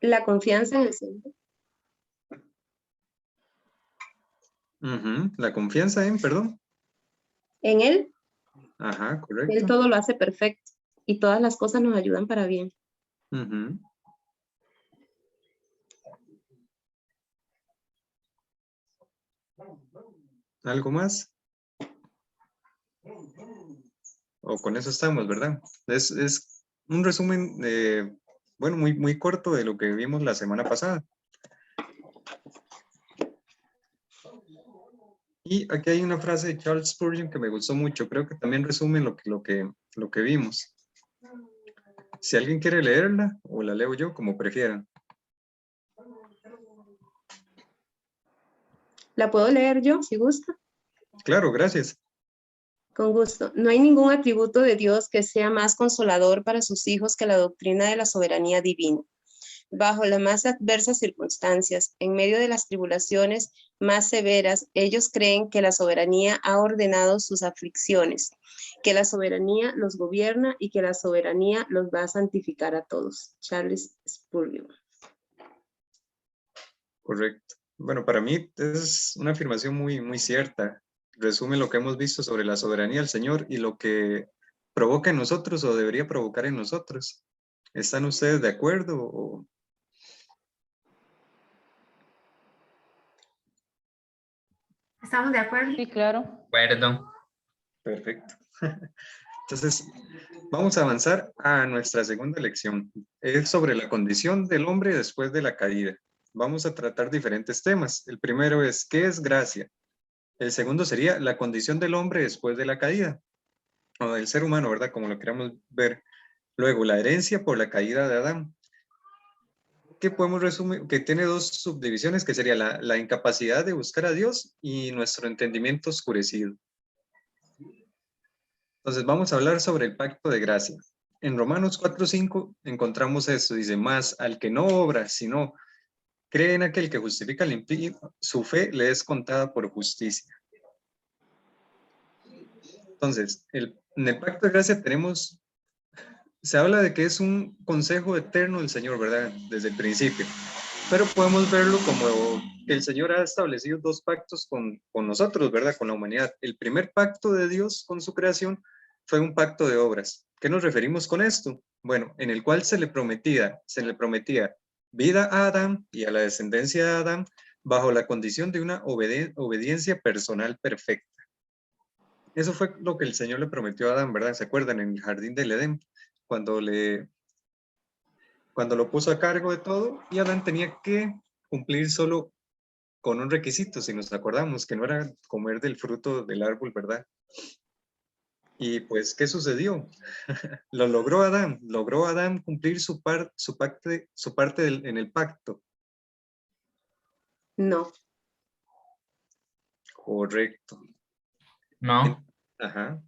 La confianza en el Señor. La confianza en, perdón. En Él. Ajá, correcto. Él todo lo hace perfecto y todas las cosas nos ayudan para bien. ¿Algo más? O con eso estamos, ¿verdad? Es un resumen, bueno, muy corto de lo que vimos la semana pasada. Y aquí hay una frase de Charles Spurgeon que me gustó mucho. Creo que también resume lo que vimos. Si alguien quiere leerla, o la leo yo, como prefieran. ¿La puedo leer yo, si gusta? Claro, gracias. Con gusto. No hay ningún atributo de Dios que sea más consolador para sus hijos que la doctrina de la soberanía divina. Bajo las más adversas circunstancias, en medio de las tribulaciones más severas, ellos creen que la soberanía ha ordenado sus aflicciones, que la soberanía los gobierna y que la soberanía los va a santificar a todos. Charles Spurgeon. Correcto. Bueno, para mí es una afirmación muy cierta. Resume lo que hemos visto sobre la soberanía del Señor y lo que provoca en nosotros o debería provocar en nosotros. ¿Están ustedes de acuerdo? ¿Estamos de acuerdo? Sí, claro. De acuerdo. Perfecto. Entonces, vamos a avanzar a nuestra segunda lección. Es sobre la condición del hombre después de la caída. Vamos a tratar diferentes temas. El primero es, ¿qué es gracia? El segundo sería la condición del hombre después de la caída, o del ser humano, ¿verdad? Como lo queramos ver. Luego, la herencia por la caída de Adán, que podemos resumir, que tiene dos subdivisiones, que sería la incapacidad de buscar a Dios y nuestro entendimiento oscurecido. Entonces, vamos a hablar sobre el pacto de gracia. En Romanos 4:5 encontramos esto, dice, más al que no obra, sino cree en aquel que justifica al impío, su fe le es contada por justicia. Entonces, en el pacto de gracia se habla de que es un consejo eterno del Señor, ¿verdad? Desde el principio. Pero podemos verlo como que el Señor ha establecido dos pactos con nosotros, ¿verdad? Con la humanidad. El primer pacto de Dios con su creación fue un pacto de obras. ¿Qué nos referimos con esto? Bueno, en el cual se le prometía vida a Adán y a la descendencia de Adán bajo la condición de una obediencia personal perfecta. Eso fue lo que el Señor le prometió a Adán, ¿verdad? ¿Se acuerdan? En el jardín del Edén, cuando lo puso a cargo de todo, y Adán tenía que cumplir solo con un requisito, si nos acordamos, que no era comer del fruto del árbol, ¿verdad? Y pues, ¿qué sucedió? Logró Adán cumplir su parte en el pacto. No. Correcto. No. Ajá.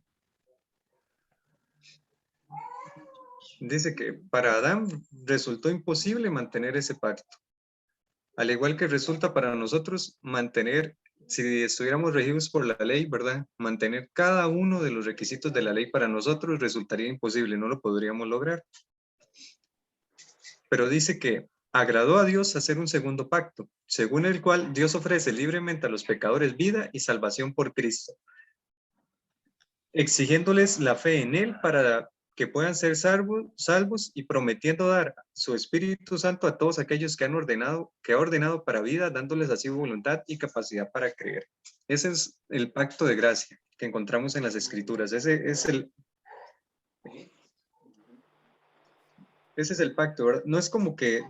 Dice que para Adán resultó imposible mantener ese pacto. Al igual que resulta para nosotros mantener, si estuviéramos regidos por la ley, ¿verdad? Mantener cada uno de los requisitos de la ley para nosotros resultaría imposible, no lo podríamos lograr. Pero dice que agradó a Dios hacer un segundo pacto, según el cual Dios ofrece libremente a los pecadores vida y salvación por Cristo, exigiéndoles la fe en Él para que puedan ser salvos y prometiendo dar su Espíritu Santo a todos aquellos que ha ordenado para vida, dándoles así voluntad y capacidad para creer. Ese es el pacto de gracia que encontramos en las Escrituras. Ese es el pacto, ¿verdad? No es como que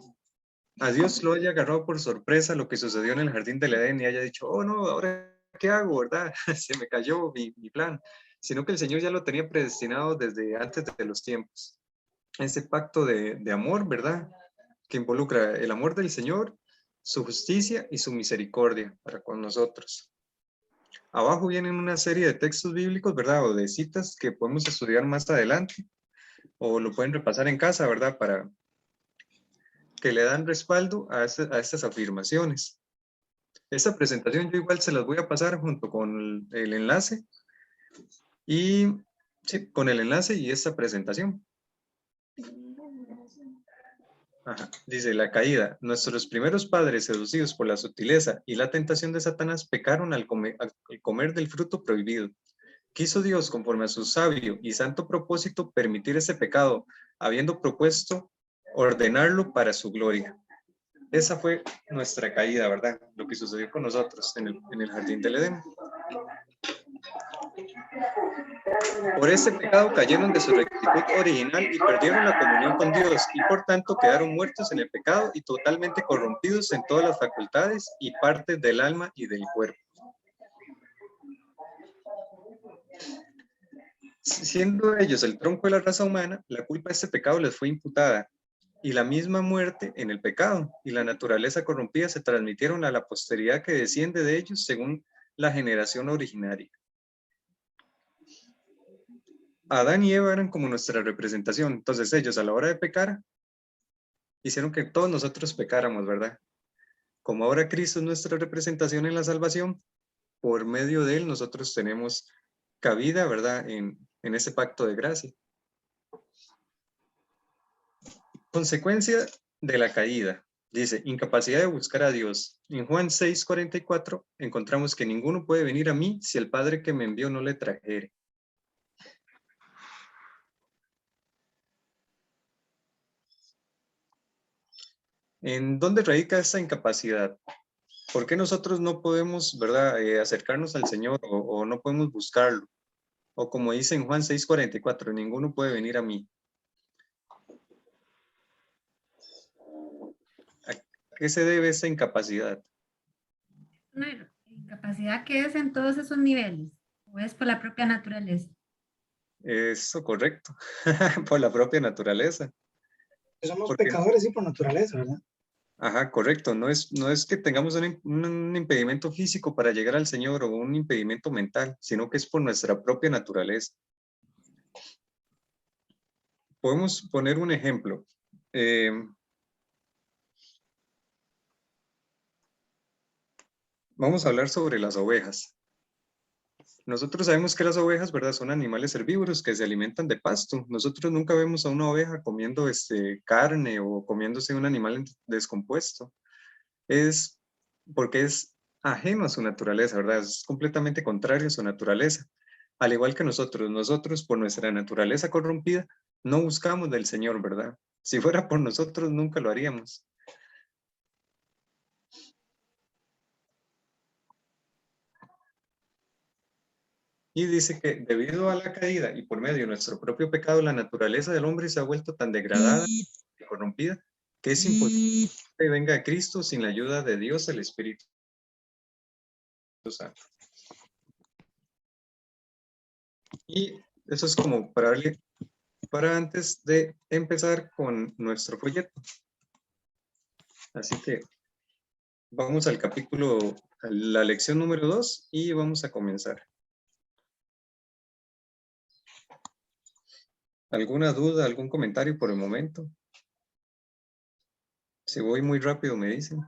a Dios lo haya agarrado por sorpresa lo que sucedió en el jardín del Edén y haya dicho, oh no, ahora ¿qué hago, verdad? Se me cayó mi plan. Sino que el Señor ya lo tenía predestinado desde antes de los tiempos. Ese pacto de amor, ¿verdad? Que involucra el amor del Señor, su justicia y su misericordia para con nosotros. Abajo vienen una serie de textos bíblicos, ¿verdad? O de citas que podemos estudiar más adelante o lo pueden repasar en casa, ¿verdad? Para que le dan respaldo a estas afirmaciones. Esta presentación yo igual se las voy a pasar junto con el enlace y sí, con el enlace y esta presentación. Ajá. Dice, la caída. Nuestros primeros padres, seducidos por la sutileza y la tentación de Satanás, pecaron al comer del fruto prohibido. Quiso Dios, conforme a su sabio y santo propósito, permitir ese pecado, habiendo propuesto ordenarlo para su gloria. Esa fue nuestra caída, ¿verdad? Lo que sucedió con nosotros en el jardín del Edén. Por ese pecado cayeron de su rectitud original y perdieron la comunión con Dios, y por tanto quedaron muertos en el pecado y totalmente corrompidos en todas las facultades y partes del alma y del cuerpo. Siendo ellos el tronco de la raza humana, la culpa de este pecado les fue imputada, y la misma muerte en el pecado y la naturaleza corrompida se transmitieron a la posteridad que desciende de ellos según la generación originaria. Adán y Eva eran como nuestra representación, entonces ellos a la hora de pecar hicieron que todos nosotros pecáramos, ¿verdad? Como ahora Cristo es nuestra representación en la salvación, por medio de él nosotros tenemos cabida, ¿verdad? En ese pacto de gracia. Consecuencia de la caída. Dice, incapacidad de buscar a Dios. En Juan 6:44 encontramos que ninguno puede venir a mí si el Padre que me envió no le trajere. ¿En dónde radica esta incapacidad? ¿Por qué nosotros no podemos, verdad, acercarnos al Señor o no podemos buscarlo? O como dice en Juan 6:44, ninguno puede venir a mí. ¿A qué se debe esa incapacidad? Una incapacidad que es en todos esos niveles, o es por la propia naturaleza. Eso, correcto. Por la propia naturaleza. Somos Porque, pecadores y por naturaleza, ¿verdad? ajá, correcto. No es que tengamos un impedimento físico para llegar al Señor o un impedimento mental, sino que es por nuestra propia naturaleza. Podemos poner un ejemplo. Vamos a hablar sobre las ovejas. Nosotros sabemos que las ovejas, ¿verdad? Son animales herbívoros que se alimentan de pasto. Nosotros nunca vemos a una oveja comiendo carne o comiéndose un animal descompuesto. Es porque es ajeno a su naturaleza, ¿verdad? Es completamente contrario a su naturaleza. Al igual que nosotros por nuestra naturaleza corrompida, no buscamos del Señor, ¿verdad? Si fuera por nosotros, nunca lo haríamos. Y dice que debido a la caída y por medio de nuestro propio pecado, la naturaleza del hombre se ha vuelto tan degradada y corrompida que es imposible que venga a Cristo sin la ayuda de Dios, el Espíritu Santo. Y eso es como para antes de empezar con nuestro folleto. Así que vamos al capítulo, a la lección número 2 y vamos a comenzar. ¿Alguna duda, algún comentario por el momento? Si voy muy rápido, me dicen.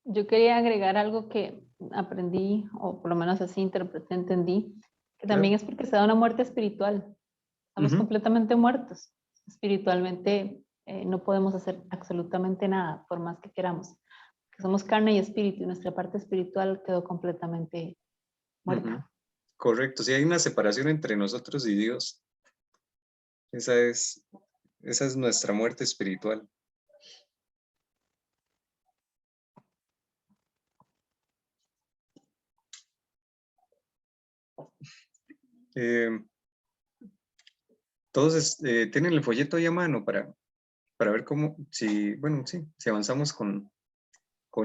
Yo quería agregar algo que aprendí, o por lo menos así interpreté, entendí, que también Claro. es porque se da una muerte espiritual. Estamos completamente muertos. Espiritualmente no podemos hacer absolutamente nada, por más que queramos. Que somos carne y espíritu, y nuestra parte espiritual quedó completamente muerta. Correcto, sí hay una separación entre nosotros y Dios. Esa es nuestra muerte espiritual. Todos tienen el folleto ahí a mano para ver cómo, si avanzamos con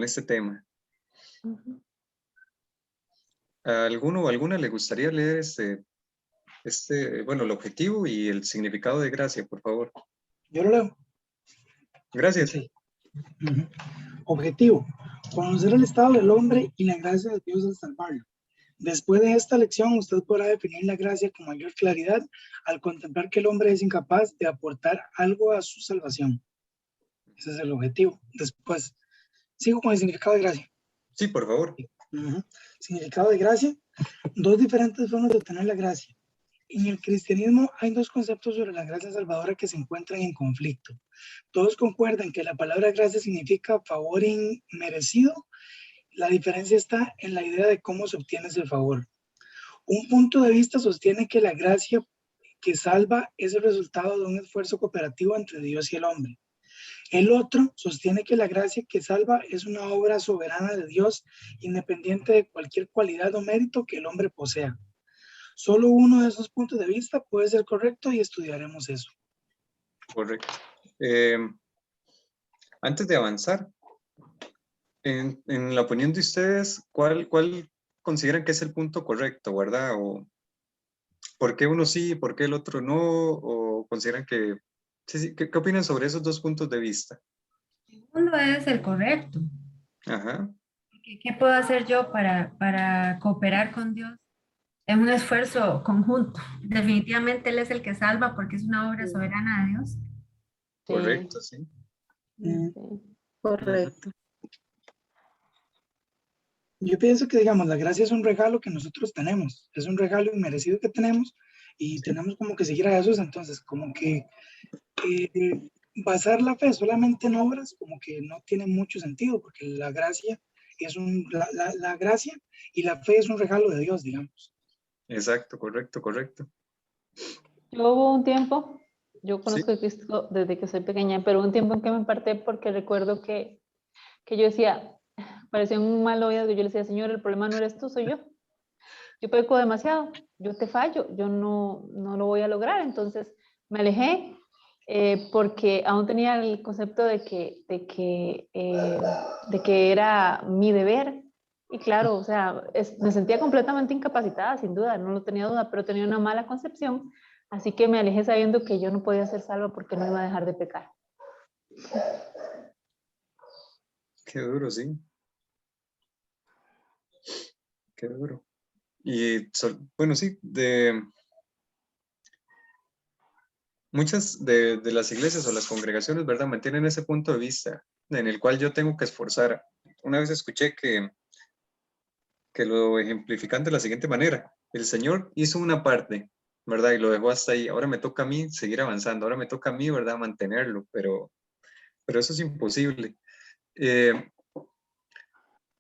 este tema. ¿A alguno o alguna le gustaría leer el objetivo y el significado de gracia, por favor? Yo lo leo. Gracias. Sí. Objetivo: conocer el estado del hombre y la gracia de Dios al salvarlo. Después de esta lección, usted podrá definir la gracia con mayor claridad al contemplar que el hombre es incapaz de aportar algo a su salvación. Ese es el objetivo. Después, sigo con el significado de gracia. Sí, por favor. Significado de gracia: dos diferentes formas de obtener la gracia. En el cristianismo hay dos conceptos sobre la gracia salvadora que se encuentran en conflicto. Todos concuerdan que la palabra gracia significa favor inmerecido. La diferencia está en la idea de cómo se obtiene ese favor. Un punto de vista sostiene que la gracia que salva es el resultado de un esfuerzo cooperativo entre Dios y el hombre. El otro sostiene que la gracia que salva es una obra soberana de Dios, independiente de cualquier cualidad o mérito que el hombre posea. Solo uno de esos puntos de vista puede ser correcto y estudiaremos eso. Correcto. Antes de avanzar, en la opinión de ustedes, ¿cuál consideran que es el punto correcto, verdad? ¿O por qué uno sí, por qué el otro no? ¿O consideran que... Sí, ¿qué opinan sobre esos dos puntos de vista? Uno es el correcto. Ajá. ¿Qué puedo hacer yo para cooperar con Dios? Es un esfuerzo conjunto. Definitivamente Él es el que salva porque es una obra soberana de Dios. Correcto, sí. Sí. Correcto. Yo pienso que, digamos, la gracia es un regalo que nosotros tenemos, es un regalo inmerecido que tenemos y tenemos como que seguir a Jesús, entonces como que basar la fe solamente en obras como que no tiene mucho sentido, porque la gracia es la gracia y la fe es un regalo de Dios, digamos. Exacto, correcto. Yo hubo un tiempo, yo conozco Sí. a Cristo desde que soy pequeña, pero hubo un tiempo en que me aparté porque recuerdo que yo decía, parecía un mal oído, yo le decía, Señor, el problema no eres tú, soy yo. Yo peco demasiado, yo te fallo, yo no lo voy a lograr. Entonces me alejé porque aún tenía el concepto de que era mi deber. Y claro, o sea, me sentía completamente incapacitada, sin duda, no lo tenía duda, pero tenía una mala concepción. Así que me alejé sabiendo que yo no podía ser salva porque no iba a dejar de pecar. Qué duro, sí. Qué duro. Y bueno, sí, de muchas de las iglesias o las congregaciones, ¿verdad? Mantienen ese punto de vista en el cual yo tengo que esforzar. Una vez escuché que lo ejemplifican de la siguiente manera. El Señor hizo una parte, ¿verdad? Y lo dejó hasta ahí. Ahora me toca a mí seguir avanzando. Ahora me toca a mí, ¿verdad? Mantenerlo, pero eso es imposible.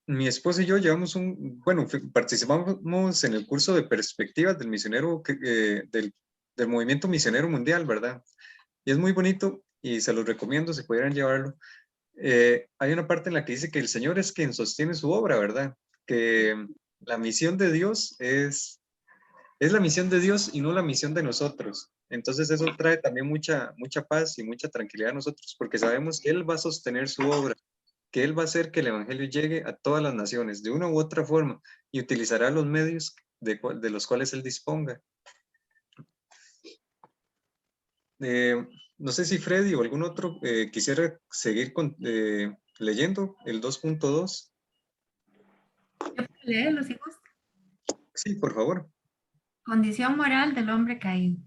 Mi esposa y yo llevamos participamos en el curso de perspectivas del misionero, del movimiento misionero mundial, ¿verdad? Y es muy bonito y se los recomiendo si pudieran llevarlo. Hay una parte en la que dice que el Señor es quien sostiene su obra, ¿verdad? Que la misión de Dios es la misión de Dios y no la misión de nosotros. Entonces eso trae también mucha paz y mucha tranquilidad a nosotros porque sabemos que Él va a sostener su obra, que Él va a hacer que el Evangelio llegue a todas las naciones de una u otra forma y utilizará los medios de los cuales Él disponga. No sé si Freddy o algún otro quisiera seguir leyendo el 2.2. Yo puedo leerlo si gusta. Sí, por favor. Condición moral del hombre caído.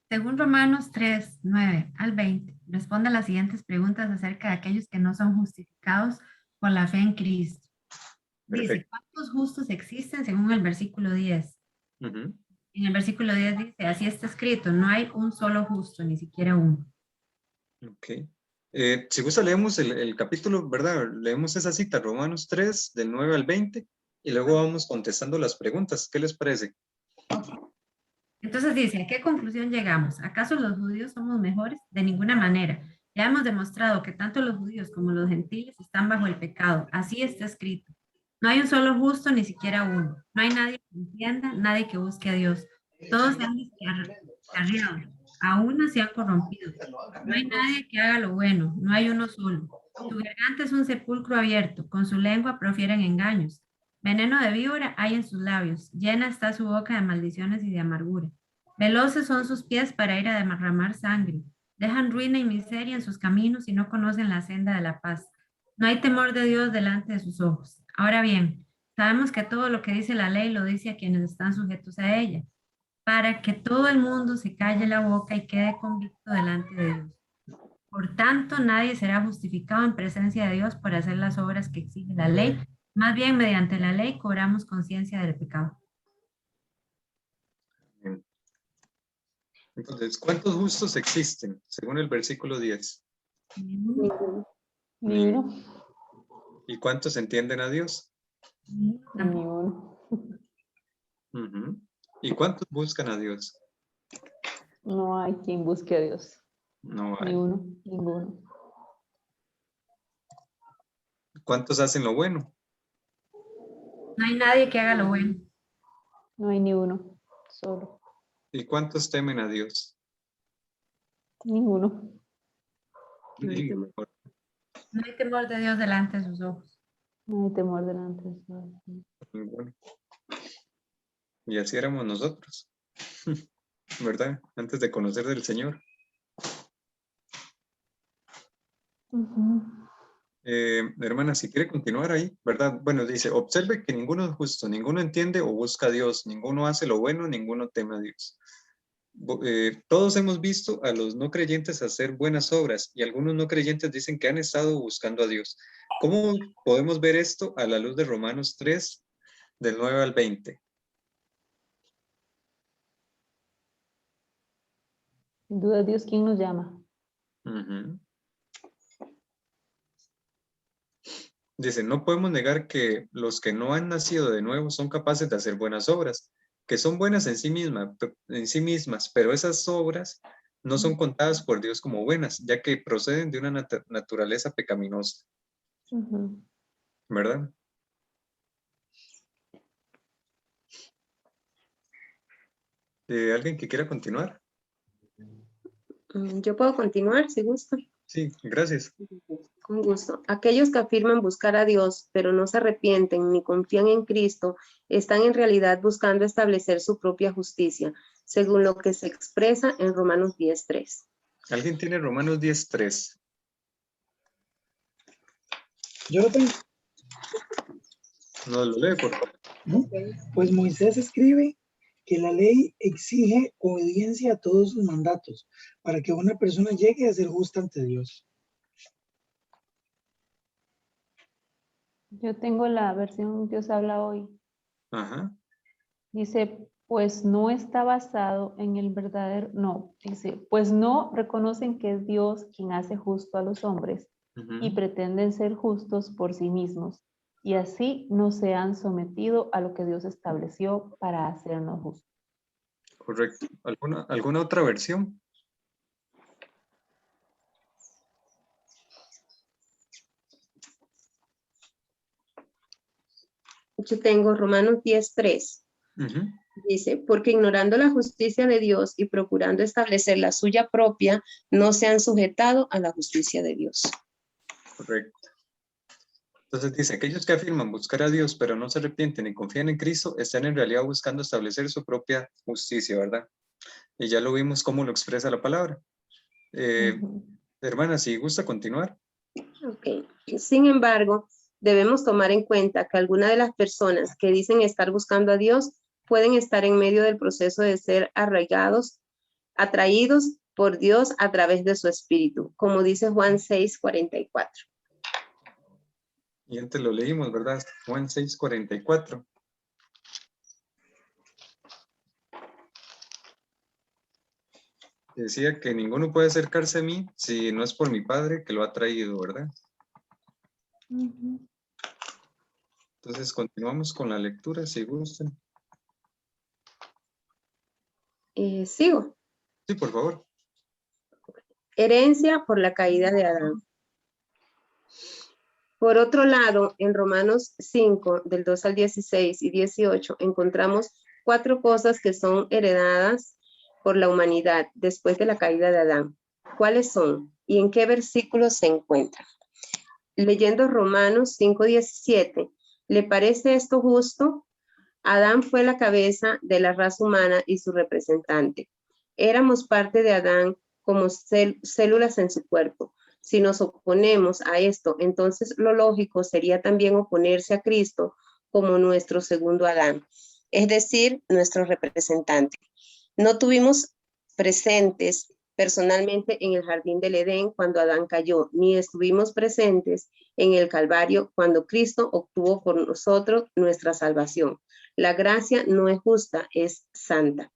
Según Romanos 3, 9 al 20, responde a las siguientes preguntas acerca de aquellos que no son justificados por la fe en Cristo. Dice, Perfecto. ¿cuántos justos existen según el versículo 10? Uh-huh. En el versículo 10 dice, así está escrito, no hay un solo justo, ni siquiera uno. Ok. Si gusta, leemos el capítulo, ¿verdad? Leemos esa cita, Romanos 3, del 9 al 20, y luego vamos contestando las preguntas. ¿Qué les parece? Entonces dice, ¿a qué conclusión llegamos? ¿Acaso los judíos somos mejores? De ninguna manera. Ya hemos demostrado que tanto los judíos como los gentiles están bajo el pecado. Así está escrito. No hay un solo justo, ni siquiera uno. No hay nadie que entienda, nadie que busque a Dios. Todos se han descarriado, a una se han corrompido. No hay nadie que haga lo bueno, no hay uno solo. Su garganta es un sepulcro abierto, con su lengua profieren engaños. Veneno de víbora hay en sus labios, llena está su boca de maldiciones y de amargura. Veloces son sus pies para ir a derramar sangre. Dejan ruina y miseria en sus caminos y no conocen la senda de la paz. No hay temor de Dios delante de sus ojos. Ahora bien, sabemos que todo lo que dice la ley lo dice a quienes están sujetos a ella, para que todo el mundo se calle la boca y quede convicto delante de Dios. Por tanto, nadie será justificado en presencia de Dios por hacer las obras que exige la ley. Más bien, mediante la ley cobramos conciencia del pecado. Entonces, ¿cuántos justos existen según el versículo 10? Ninguno. Ni uno. ¿Y cuántos entienden a Dios? Ni uno. Ujú. ¿Y cuántos buscan a Dios? No hay quien busque a Dios. No Ni hay. uno. Ninguno. ¿Cuántos hacen lo bueno? No hay nadie que haga lo bueno. No hay ni uno. Solo. ¿Y cuántos temen a Dios? Ninguno. No hay temor. Ninguno. No hay temor de Dios delante de sus ojos. No hay temor delante de Dios. Ninguno. Y así éramos nosotros, ¿verdad? Antes de conocer del Señor. Ujú. Hermana, si quiere continuar ahí, ¿verdad? Bueno, dice, observe que ninguno es justo, ninguno entiende o busca a Dios, ninguno hace lo bueno, ninguno teme a Dios. Todos hemos visto a los no creyentes hacer buenas obras y algunos no creyentes dicen que han estado buscando a Dios. ¿Cómo podemos ver esto a la luz de Romanos 3, del 9 al 20? Sin duda Dios quien nos llama. Ujú. Dice, no podemos negar que los que no han nacido de nuevo son capaces de hacer buenas obras, que son buenas en sí mismas, pero esas obras no son contadas por Dios como buenas, ya que proceden de una naturaleza pecaminosa, Ujú. ¿verdad? ¿Alguien que quiera continuar? Yo puedo continuar si gusta. Sí, gracias. Con gusto. Aquellos que afirman buscar a Dios, pero no se arrepienten ni confían en Cristo, están en realidad buscando establecer su propia justicia, según lo que se expresa en Romanos 10:3. ¿Alguien tiene Romanos 10:3? Yo lo tengo. No lo lee, por favor. ¿No? Pues Moisés escribe que la ley exige obediencia a todos sus mandatos para que una persona llegue a ser justa ante Dios. Yo tengo la versión Dios habla hoy. Ajá. Dice, pues no está basado en el verdadero, no, dice, pues no reconocen que es Dios quien hace justo a los hombres y Ujú. pretenden ser justos por sí mismos y así no se han sometido a lo que Dios estableció para hacernos justos. Correcto. ¿Alguna otra versión? Yo tengo Romanos 10:3. Ujú. Dice, porque ignorando la justicia de Dios y procurando establecer la suya propia, no se han sujetado a la justicia de Dios. Correcto. Entonces dice, aquellos que afirman buscar a Dios, pero no se arrepienten y confían en Cristo, están en realidad buscando establecer su propia justicia, ¿verdad? Y ya lo vimos cómo lo expresa la palabra. Ujú. Hermana, si gusta continuar. Ok. Sin embargo, debemos tomar en cuenta que algunas de las personas que dicen estar buscando a Dios pueden estar en medio del proceso de ser arraigados, atraídos por Dios a través de su espíritu, como dice Juan 6:44. Y antes lo leímos, ¿verdad? Juan 6:44. Decía que ninguno puede acercarse a mí si no es por mi Padre que lo ha traído, ¿verdad? Ujú. Entonces continuamos con la lectura, si gustan. Sigo. Sí, por favor. Herencia por la caída de Adán. Por otro lado, en Romanos 5, del 2 al 16 y 18, encontramos 4 cosas que son heredadas por la humanidad después de la caída de Adán. ¿Cuáles son? ¿Y en qué versículos se encuentran? Leyendo Romanos 5:17, ¿le parece esto justo? Adán fue la cabeza de la raza humana y su representante. Éramos parte de Adán como células en su cuerpo. Si nos oponemos a esto, entonces lo lógico sería también oponerse a Cristo como nuestro segundo Adán, es decir, nuestro representante. No tuvimos presentes personalmente en el jardín del Edén cuando Adán cayó, ni estuvimos presentes en el Calvario cuando Cristo obtuvo por nosotros nuestra salvación. La gracia no es justa, es santa.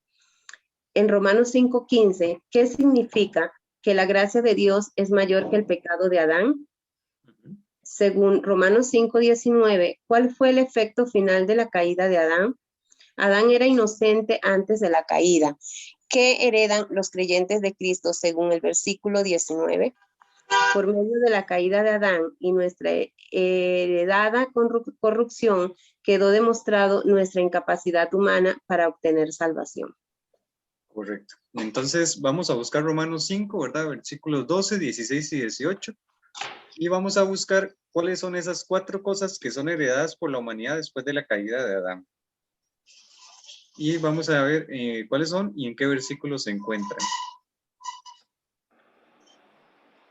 en Romanos 5:15, ¿qué significa que la gracia de Dios es mayor que el pecado de Adán? Según Romanos 5:19, ¿cuál fue el efecto final de la caída de Adán? Adán era inocente antes de la caída. ¿Qué heredan los creyentes de Cristo según el versículo 19? Por medio de la caída de Adán y nuestra heredada corrupción, quedó demostrado nuestra incapacidad humana para obtener salvación. Correcto. Entonces vamos a buscar Romanos 5, ¿verdad? Versículos 12, 16 y 18. Y vamos a buscar cuáles son esas 4 cosas que son heredadas por la humanidad después de la caída de Adán. Y vamos a ver cuáles son y en qué versículos se encuentran.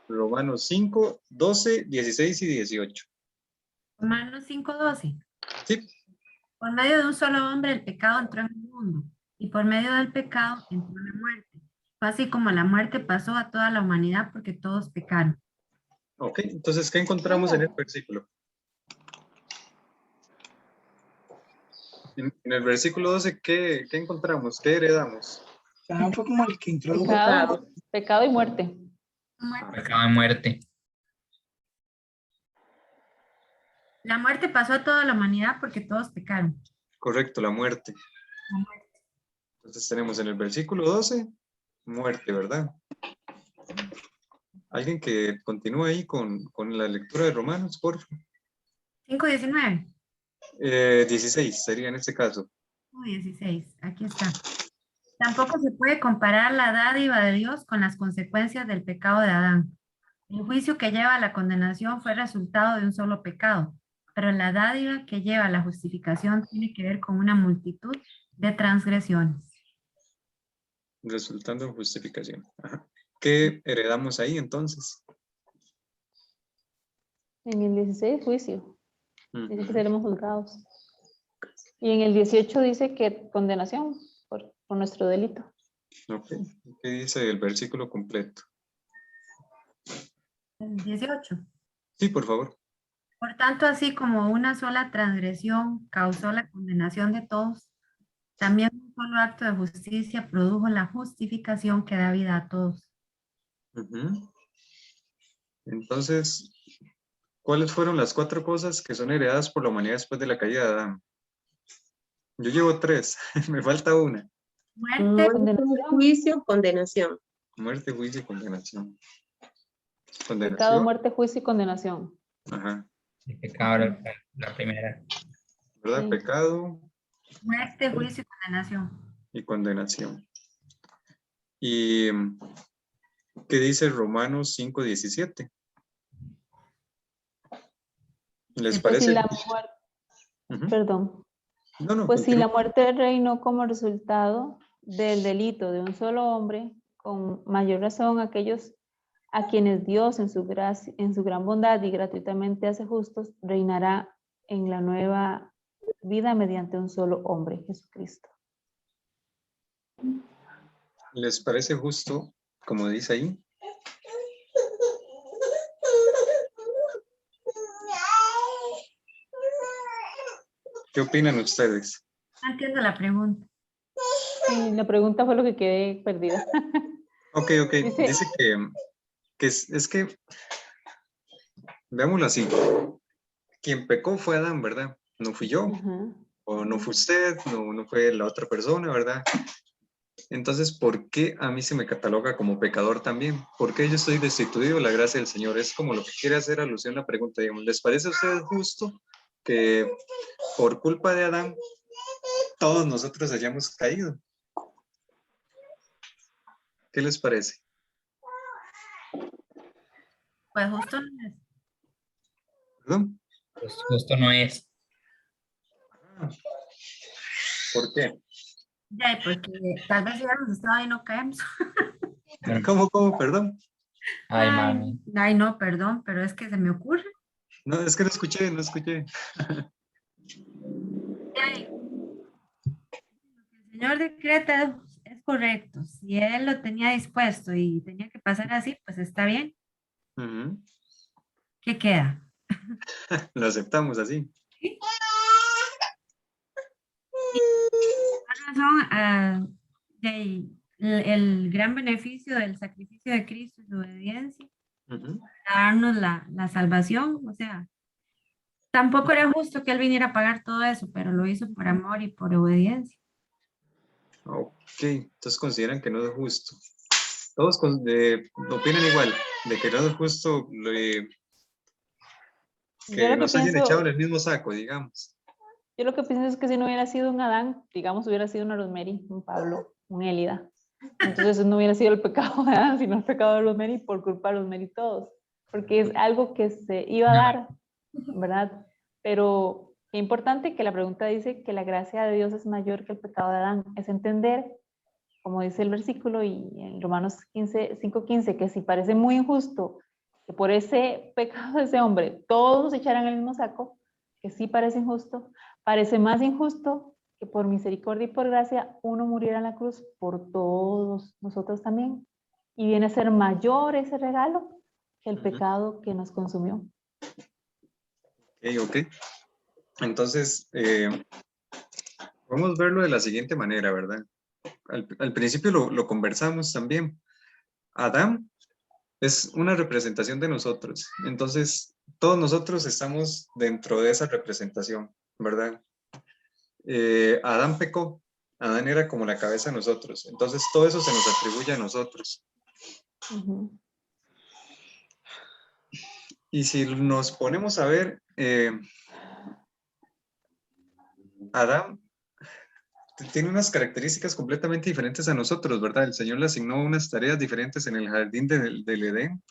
Romanos 5, 12, 16 y 18. Romanos 5:12. Sí, Por medio de un solo hombre el pecado entró en el mundo, y por medio del pecado entró la muerte. Fue así como la muerte pasó a toda la humanidad porque todos pecaron. ok. Entonces, ¿qué encontramos en el versículo? En el versículo 12, ¿qué encontramos? ¿Qué heredamos? Adán fue como el que introdujo. Pecado y muerte. Pecado de muerte. La muerte pasó a toda la humanidad porque todos pecaron. Correcto, la muerte. Entonces tenemos en el versículo 12, muerte, ¿verdad? Alguien que continúe ahí con la lectura de Romanos, por favor. 5:19. 16 sería en este caso. 16, aquí está. Tampoco se puede comparar la dádiva de Dios con las consecuencias del pecado de Adán. El juicio que lleva a la condenación fue resultado de un solo pecado, pero la dádiva que lleva a la justificación tiene que ver con una multitud de transgresiones. Resultando en justificación. Ajá. ¿Qué heredamos ahí entonces? En el 16, juicio. Dice que Ujú. seremos juzgados. Y en el 18 dice que condenación por nuestro delito. Ok. ¿Qué dice el versículo completo? 18. Sí, por favor. Por tanto, así como una sola transgresión causó la condenación de todos, también un solo acto de justicia produjo la justificación que da vida a todos. Ujú. Entonces, ¿cuáles fueron las 4 cosas que son heredadas por la humanidad después de la caída de Adán? Yo llevo 3, me falta una. Muerte, Juicio, condenación. Muerte, juicio y condenación. Pecado, Condenación. muerte, juicio y condenación. Ajá. El pecado era la primera. ¿Verdad? Sí. Pecado muerte, juicio y condenación. y condenación. ¿Y qué dice Romanos 5:17? ¿Les Pues si parece? la muerte, Ujú. perdón. No, no, Pues si la continúa. muerte reinó como resultado del delito de un solo hombre, con mayor razón aquellos a quienes Dios en su gracia, en su gran bondad y gratuitamente hace justos, reinará en la nueva vida mediante un solo hombre, Jesucristo. ¿Les parece justo, como dice ahí? ¿Qué opinan ustedes? No entiendo la pregunta. Sí, la pregunta fue lo que quedé perdida. Ok. Dice que es que, veámoslo así. Quien pecó fue Adán, ¿verdad? No fui yo, Ajá. o no fue usted, no fue la otra persona, ¿verdad? Entonces, ¿por qué a mí se me cataloga como pecador también? ¿Por qué yo estoy destituido de la gracia del Señor? Es como lo que quiere hacer alusión la pregunta, digamos. ¿Les parece a ustedes justo que por culpa de Adán todos nosotros hayamos caído? ¿Qué les parece? Pues justo no es. ¿Perdón? Pues justo no es. ¿Por qué? Ya, porque tal vez si hubiéramos estado ahí no caemos. ¿Cómo? Perdón. Ay, mami. Ay, no, perdón, pero es que se me ocurre. No, es que no escuché. Ay, el Señor decreta es correcto. Si Él lo tenía dispuesto y tenía que pasar así, pues está bien. Ujú. ¿Qué queda? Lo aceptamos así. ¿Sí? Por razón, el gran beneficio del sacrificio de Cristo y su obediencia, Ujú. darnos la salvación. O sea, tampoco era justo que Él viniera a pagar todo eso, pero lo hizo por amor y por obediencia. Ok, entonces consideran que no es justo. Todos opinan igual, de que no es justo Yo que lo que nos hayan echado en pienso, el mismo saco, digamos. yo lo que pienso es que si no hubiera sido un Adán, digamos, hubiera sido una Rosemary, un Pablo, un Elida. Entonces no hubiera sido el pecado de Adán, sino el pecado de Rosemary por culpa de Rosemary todos. Porque es algo que se iba a dar, ¿verdad? Pero qué importante que la pregunta dice que la gracia de Dios es mayor que el pecado de Adán. Es entender, como dice el versículo y en Romanos 5:15, que si parece muy injusto que por ese pecado de ese hombre todos se echaran el mismo saco, que sí parece injusto, parece más injusto que por misericordia y por gracia uno muriera en la cruz por todos nosotros también. Y viene a ser mayor ese regalo que el pecado que nos consumió. Ok. Entonces, vamos a verlo de la siguiente manera, ¿verdad? Al principio lo conversamos también. Adán es una representación de nosotros. Entonces, todos nosotros estamos dentro de esa representación, ¿verdad? Adán pecó. Adán era como la cabeza de nosotros. Entonces, todo eso se nos atribuye a nosotros. Y si nos ponemos a ver, Adán tiene unas características completamente diferentes a nosotros, ¿verdad? El Señor le asignó unas tareas diferentes en el jardín del Edén.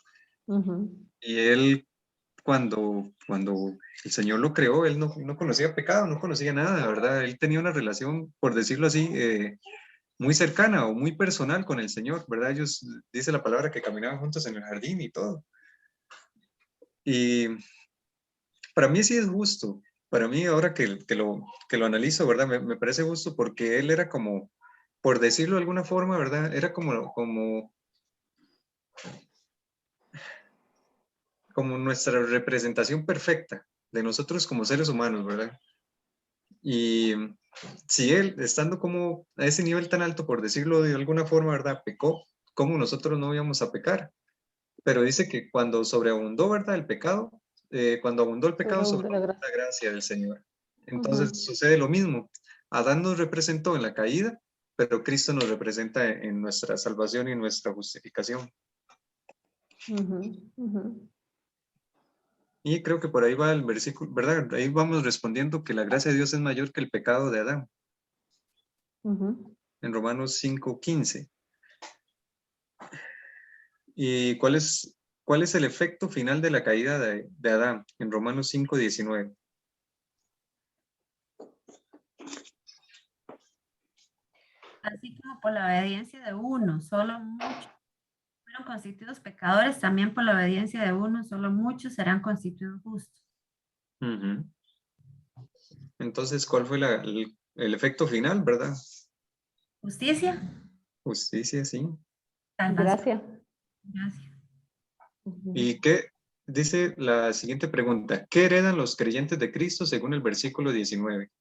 Y él, cuando el Señor lo creó, él no conocía pecado, no conocía nada, ¿verdad? Él tenía una relación, por decirlo así, muy cercana o muy personal con el Señor, ¿verdad? Ellos, dice la palabra, que caminaban juntos en el jardín y todo. Y para mí sí es justo. Para mí, ahora que lo analizo, ¿verdad? Me parece justo porque él era como, por decirlo de alguna forma, ¿verdad? Era como nuestra representación perfecta de nosotros como seres humanos, ¿verdad? Y si él, estando como a ese nivel tan alto, por decirlo de alguna forma, ¿verdad? Pecó, ¿cómo nosotros no íbamos a pecar? Pero dice que cuando sobreabundó, ¿verdad? El pecado, cuando abundó el pecado, Sobreabundó la sobreabundó gracia. la gracia del Señor. Entonces sucede lo mismo. Adán nos representó en la caída, pero Cristo nos representa en nuestra salvación y en nuestra justificación. Y creo que por ahí va el versículo, ¿verdad? Ahí vamos respondiendo que la gracia de Dios es mayor que el pecado de Adán, en Romanos 5:15. ¿Y cuál es el efecto final de la caída de Adán? En Romanos 5:19. Así como por la obediencia de uno, solo muchos fueron constituidos pecadores, también por la obediencia de uno, solo muchos serán constituidos justos. Ujú. Entonces, ¿cuál fue el efecto final, verdad? Justicia, Justicia, sí. salvación, Gracia. gracia. ¿Y qué dice la siguiente pregunta? ¿Qué heredan los creyentes de Cristo según el versículo 19?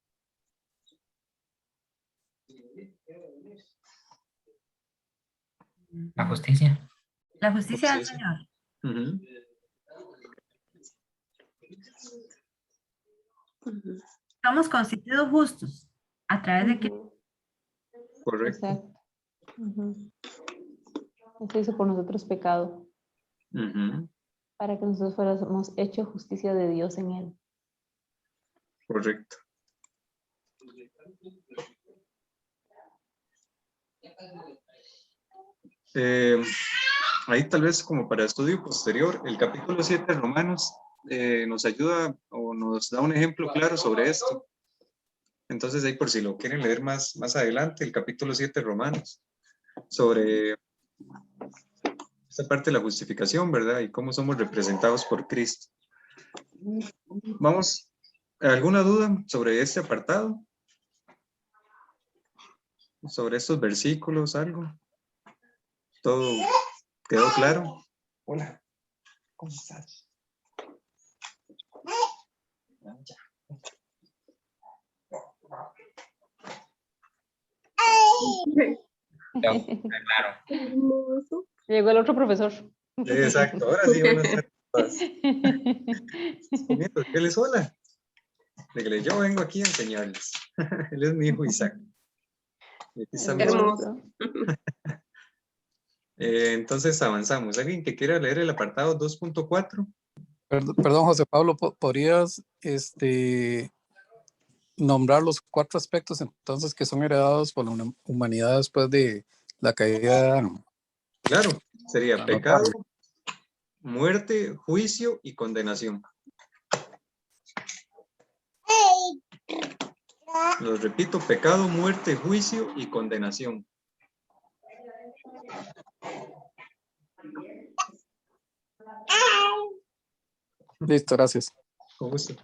La justicia. La justicia del Justicia. Señor. Ujú. Somos constituidos justos a través de que Correcto. Exacto. Eso hizo por nosotros pecado, Ujú. para que nosotros fuéramos hecho justicia de Dios en él. Correcto. Ahí tal vez como para estudio posterior, el capítulo 7 de Romanos nos ayuda o nos da un ejemplo claro sobre esto. Entonces ahí por si lo quieren leer más adelante, el capítulo 7 de Romanos, sobre esta parte de la justificación, ¿verdad? Y cómo somos representados por Cristo. Vamos, ¿alguna duda sobre este apartado? ¿Sobre estos versículos, algo? ¿Todo quedó claro? Hola, ¿cómo estás? Claro. Hermoso. Llegó el otro profesor. Exacto, ahora sí van a ser todas. Comiendo, dígales hola. Dígale, yo vengo aquí a enseñarles. Él es mi hijo Isaac. Y aquí está mi esposa. Hermoso. Entonces avanzamos. ¿Alguien que quiera leer el apartado 2.4? Perdón, José Pablo, ¿podrías nombrar los 4 aspectos entonces que son heredados por la humanidad después de la caída de Adán? Claro, sería Para pecado, anotarlo. muerte, juicio y condenación. Los repito, pecado, muerte, juicio y condenación. Listo, gracias. Con gusto.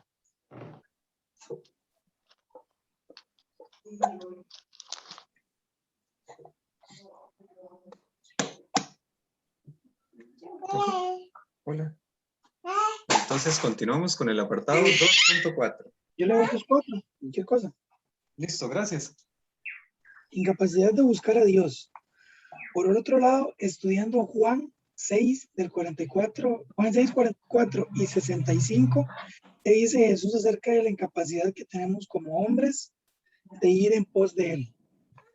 Hola. Entonces continuamos con el apartado 2.4. Yo le hago los 4. ¿Qué cosa? Listo, gracias. Incapacidad de buscar a Dios. Por el otro lado, estudiando Juan 6 del 44, Juan 6, 44 y 65, te dice Jesús acerca de la incapacidad que tenemos como hombres de ir en pos de él.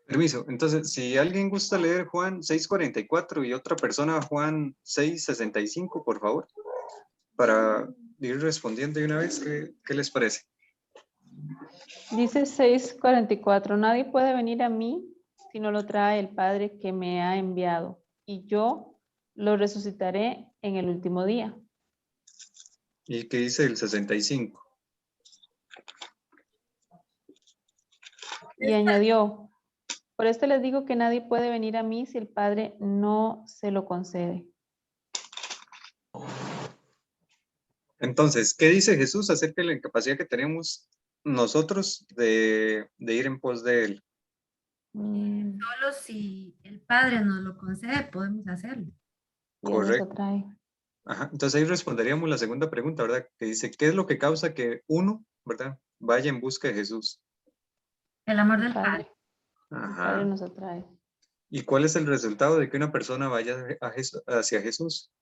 Permiso. Entonces, si alguien gusta leer Juan 6.44 y otra persona Juan 6.65, por favor, para ir respondiendo de una vez, ¿qué les parece? Dice 6:44, nadie puede venir a mí si no lo trae el Padre que me ha enviado, y yo lo resucitaré en el último día. ¿Y qué dice el 65? Y añadió, por esto les digo que nadie puede venir a mí si el Padre no se lo concede. Entonces, ¿qué dice Jesús acerca de la incapacidad que tenemos nosotros de ir en pos de él? Solo si el Padre nos lo concede, podemos hacerlo. Y Él nos Correcto. atrae. Ajá. Entonces ahí responderíamos la segunda pregunta, ¿verdad? Que dice, ¿qué es lo que causa que uno, ¿verdad?, vaya en busca de Jesús? El amor El del Padre. Padre. El Padre Ajá. nos atrae. ¿Y cuál es el resultado de que una persona vaya hacia Jesús?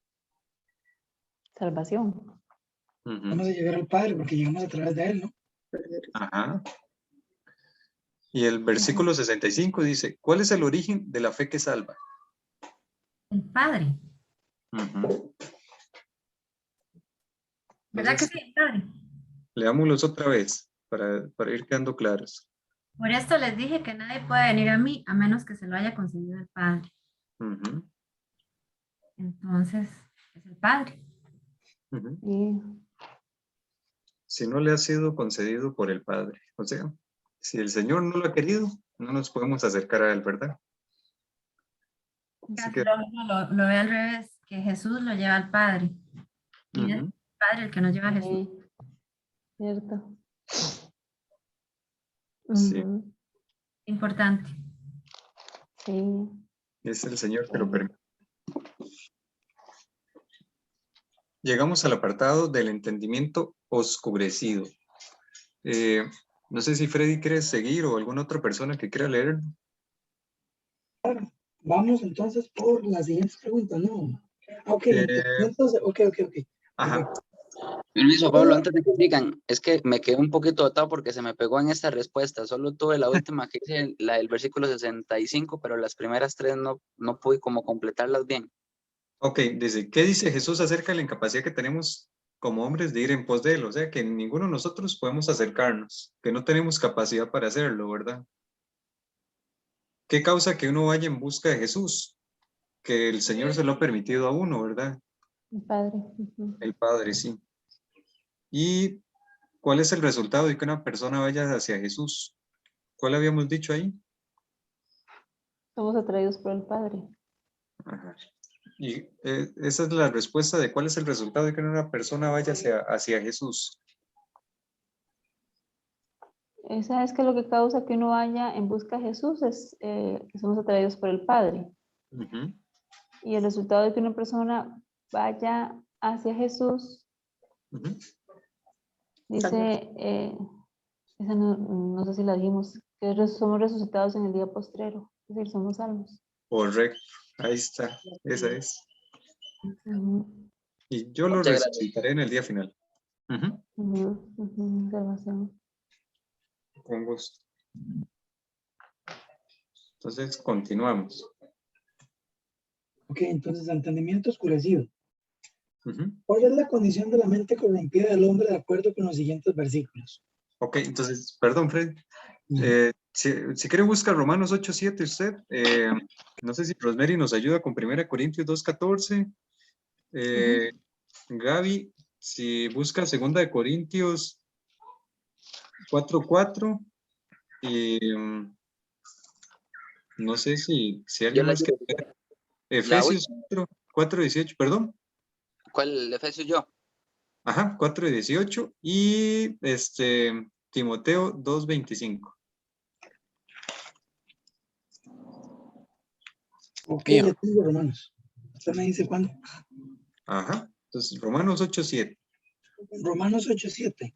Salvación. Ujú. Vamos a llegar al Padre porque llegamos a través de él, ¿no? Ajá. Y el versículo 65 dice, ¿cuál es el origen de la fe que salva? El Padre. Ujú. ¿Verdad que Entonces, sí, el Padre? leámoslos otra vez para ir quedando claros. Por esto les dije que nadie puede venir a mí a menos que se lo haya concedido el Padre. Ujú, Entonces, es el Padre. ujú. Y Si no le ha sido concedido por el Padre. O sea, si el Señor no lo ha querido, no nos podemos acercar a él, ¿verdad? Así Casi que, lo ve al revés, que Jesús lo lleva al Padre. Y es ujú, el Padre el que nos lleva a Jesús. sí, cierto. sí, Ujú, Importante. sí. es el Señor que lo permite. Llegamos al apartado del entendimiento oscurecido. No sé si Freddy quiere seguir o alguna otra persona que quiera leer. Vamos entonces por las siguientes preguntas, ¿no? Ok, Eh, entonces, ok. Ajá. Permiso, Pablo, antes de que sigan, es que me quedé un poquito atado porque se me pegó en esta respuesta. Solo tuve la última que dice la del versículo 65, pero las primeras 3 no pude como completarlas bien. Ok, dice, ¿qué dice Jesús acerca de la incapacidad que tenemos como hombres de ir en pos de él? O sea, que ninguno de nosotros podemos acercarnos, que no tenemos capacidad para hacerlo, ¿verdad? ¿Qué causa que uno vaya en busca de Jesús? Que el Señor se lo ha permitido a uno, ¿verdad? El Padre. Ujú. El Padre, sí. ¿Y cuál es el resultado de que una persona vaya hacia Jesús? ¿Cuál habíamos dicho ahí? Somos atraídos por el Padre. Ajá. Y esa es la respuesta de cuál es el resultado de que una persona vaya hacia Jesús. ¿Sabes qué es lo que causa que uno vaya en busca de Jesús? Es que somos atraídos por el Padre. Ujú, Y el resultado de que una persona vaya hacia Jesús, ujú. dice, esa no sé si la dijimos, que somos resucitados en el día postrero, es decir, somos salvos. Correcto. Ahí está. Esa es. Ujú, Y yo lo Muchas gracias. resucitaré en el día final. Ujú, observación. con gusto. Entonces, continuamos. Ok, entonces, entendimiento oscurecido. Ujú. ¿Cuál es la condición de la mente corrompida del hombre de acuerdo con los siguientes versículos? Ok, entonces, perdón, Fred. Ujú. Si quiere buscar Romanos 8:7 usted, no sé si Rosemary nos ayuda con 1 Corintios 2:14. Gaby, si busca 2 Corintios 4:4 y no sé si Yo alguien le más que ayudo. La Efesios 4:18, perdón. ¿Cuál Efesios yo? Ajá, 4:18 y Timoteo 2:25. Ok, Bien. ya tengo Romanos. Usted me dice cuándo. Ajá, entonces Romanos 8:7. Romanos 8:7.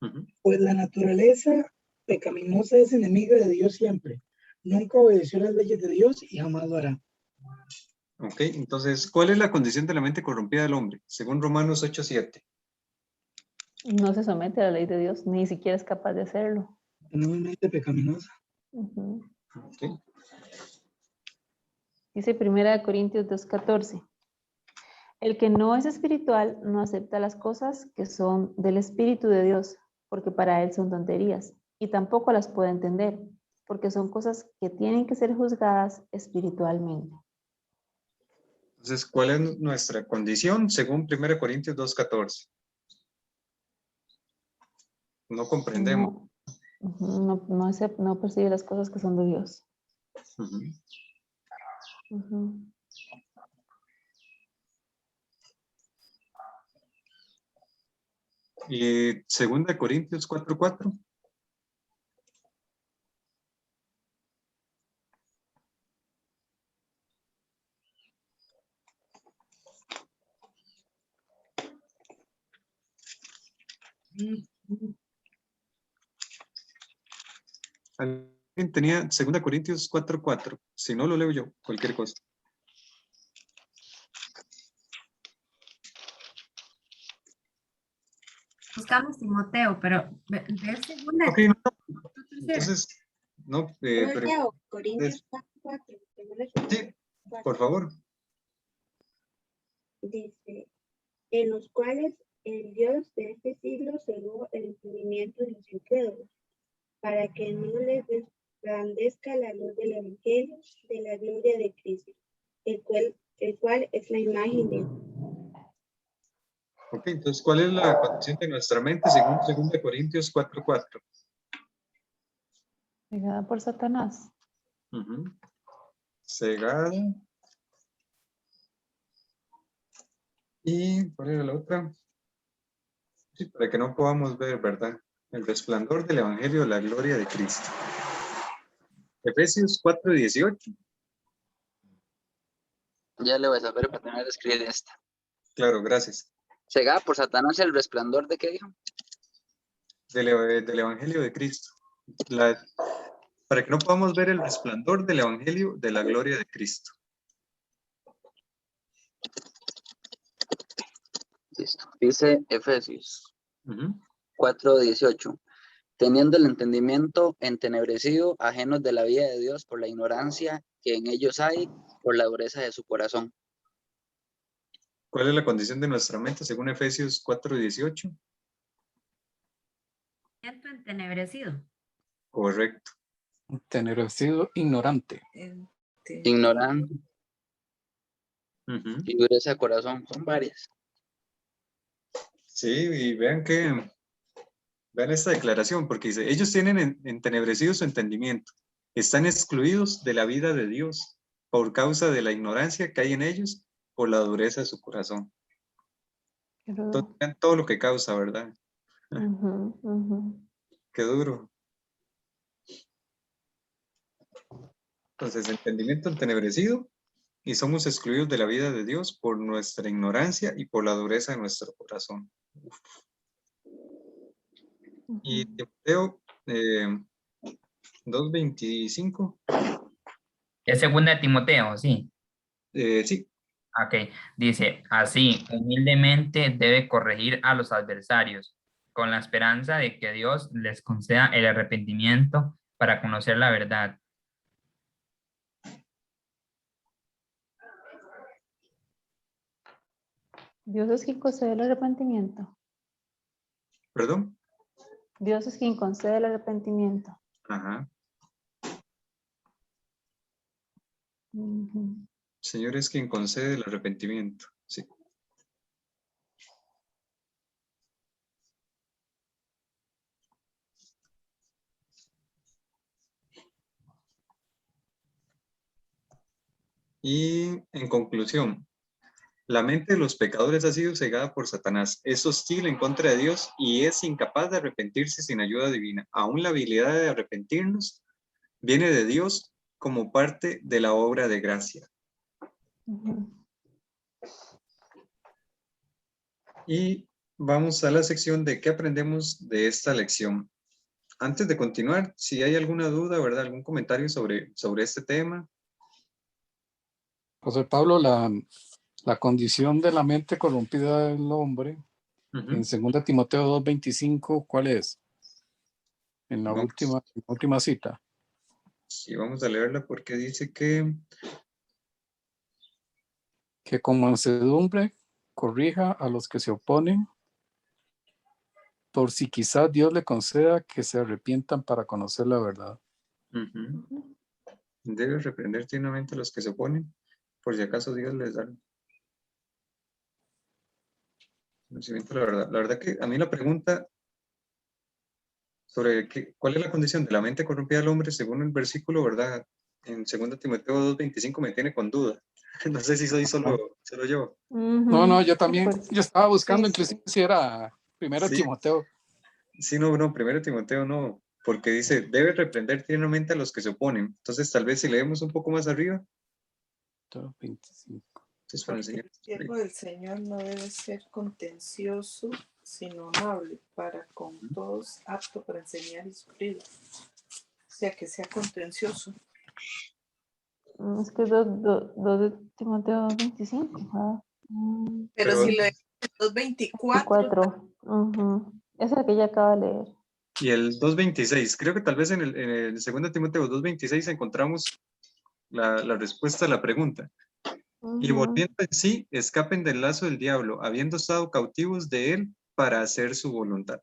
Ujú. Pues la naturaleza pecaminosa es enemiga de Dios siempre. Nunca obedeció las leyes de Dios y jamás lo hará. Ok, entonces, ¿cuál es la condición de la mente corrompida del hombre? Según Romanos 8:7. No se somete a la ley de Dios, ni siquiera es capaz de hacerlo. Tenemos mente pecaminosa. Ujú. Ok, Dice 1 Corintios 2:14. El que no es espiritual no acepta las cosas que son del Espíritu de Dios, porque para él son tonterías, y tampoco las puede entender, porque son cosas que tienen que ser juzgadas espiritualmente. entonces, ¿cuál es nuestra condición? Según 1 Corintios 2:14. No comprendemos. No percibe las cosas que son de Dios. Ujú. Ujú. Y 2 Corintios 4:4. Alguien tenía 2 Corintios 4:4. Si no, lo leo yo, cualquier cosa. Buscamos Timoteo, pero ve segunda. Ok, no, entonces, no, pero Leo, Corintios 4:4. sí, por favor. Dice, en los cuales el Dios de este siglo cegó el entendimiento de los incrédulos, para que no les resplandezca la luz del Evangelio de la gloria de Cristo, el cual es la imagen de Dios. Ok, entonces, ¿cuál es la condición de nuestra mente según 2 Corintios 4:4? Pegada por Satanás. Ujú. Cegada. ¿Y cuál era la otra? Sí, para que no podamos ver, ¿verdad? El resplandor del Evangelio de la gloria de Cristo. Efesios 4:18. Ya le voy a saber para terminar de escribir esta. Claro, gracias. Cegada por Satanás el resplandor de qué dijo. Del Evangelio de Cristo. Para que no podamos ver el resplandor del Evangelio de la gloria de Cristo. Listo. Dice Efesios Ujú. 4:18. Teniendo el entendimiento entenebrecido, ajenos de la vida de Dios por la ignorancia que en ellos hay, por la dureza de su corazón. ¿Cuál es la condición de nuestra mente según Efesios 4:18? Siento entenebrecido. Correcto. Tener sido ignorante. Ignorante Ujú. y dureza de corazón. Son varias. Sí, y vean esta declaración, porque dice, ellos tienen entenebrecido su entendimiento, están excluidos de la vida de Dios por causa de la ignorancia que hay en ellos, por la dureza de su corazón. Entonces, vean todo lo que causa, ¿verdad? Qué duro. Entonces, entendimiento entenebrecido y somos excluidos de la vida de Dios por nuestra ignorancia y por la dureza de nuestro corazón. Uf. Y Timoteo 2:25. Es segunda de Timoteo, sí. Sí, Ok, dice, así, humildemente debe corregir a los adversarios, con la esperanza de que Dios les conceda el arrepentimiento para conocer la verdad. Dios es quien concede el arrepentimiento. perdón. Dios es quien concede el arrepentimiento. Ajá. Ujú. Señor es quien concede el arrepentimiento. Sí. Y en conclusión, la mente de los pecadores ha sido cegada por Satanás. Es hostil en contra de Dios y es incapaz de arrepentirse sin ayuda divina. Aún la habilidad de arrepentirnos viene de Dios como parte de la obra de gracia. Ujú. Y vamos a la sección de qué aprendemos de esta lección. Antes de continuar, si hay alguna duda, ¿verdad? ¿Algún comentario sobre este tema? José Pablo, la condición de la mente corrompida del hombre, Ujú. en 2 Timoteo 2:25, ¿cuál es? En la Vamos. última cita. Sí, vamos a leerla porque dice que Con mansedumbre corrija a los que se oponen, por si quizás Dios le conceda que se arrepientan para conocer la verdad. debe reprender tiernamente a los que se oponen, por si acaso Dios les da conocimiento de la verdad. La verdad que a mí la pregunta sobre cuál es la condición de la mente corrompida del hombre, según el versículo, ¿verdad? En 2 Timoteo 2:25 me tiene con duda. No sé si soy solo yo. No, yo también, Pues, yo estaba buscando sí, inclusive si era 1 Sí. Timoteo. Sí, no, 1 Timoteo no, porque dice, debe reprender tiernamente a los que se oponen. Entonces, tal vez si leemos un poco más arriba, 2:25. entonces para Porque enseñar. el siervo del Señor no debe ser contencioso, sino amable, para con todos, apto para enseñar y sufrir. O sea, que sea contencioso. es que 2 de Timoteo 25. ¿verdad? Pero Pero- si lo 2:24, 24. Ujú. Esa es la que ya acaba de leer. Y el 2:26, creo que tal vez en el 2 Timoteo 2:26 encontramos la respuesta a la pregunta. Y Ujú. volviendo en sí, escapen del lazo del diablo, habiendo estado cautivos de él para hacer su voluntad.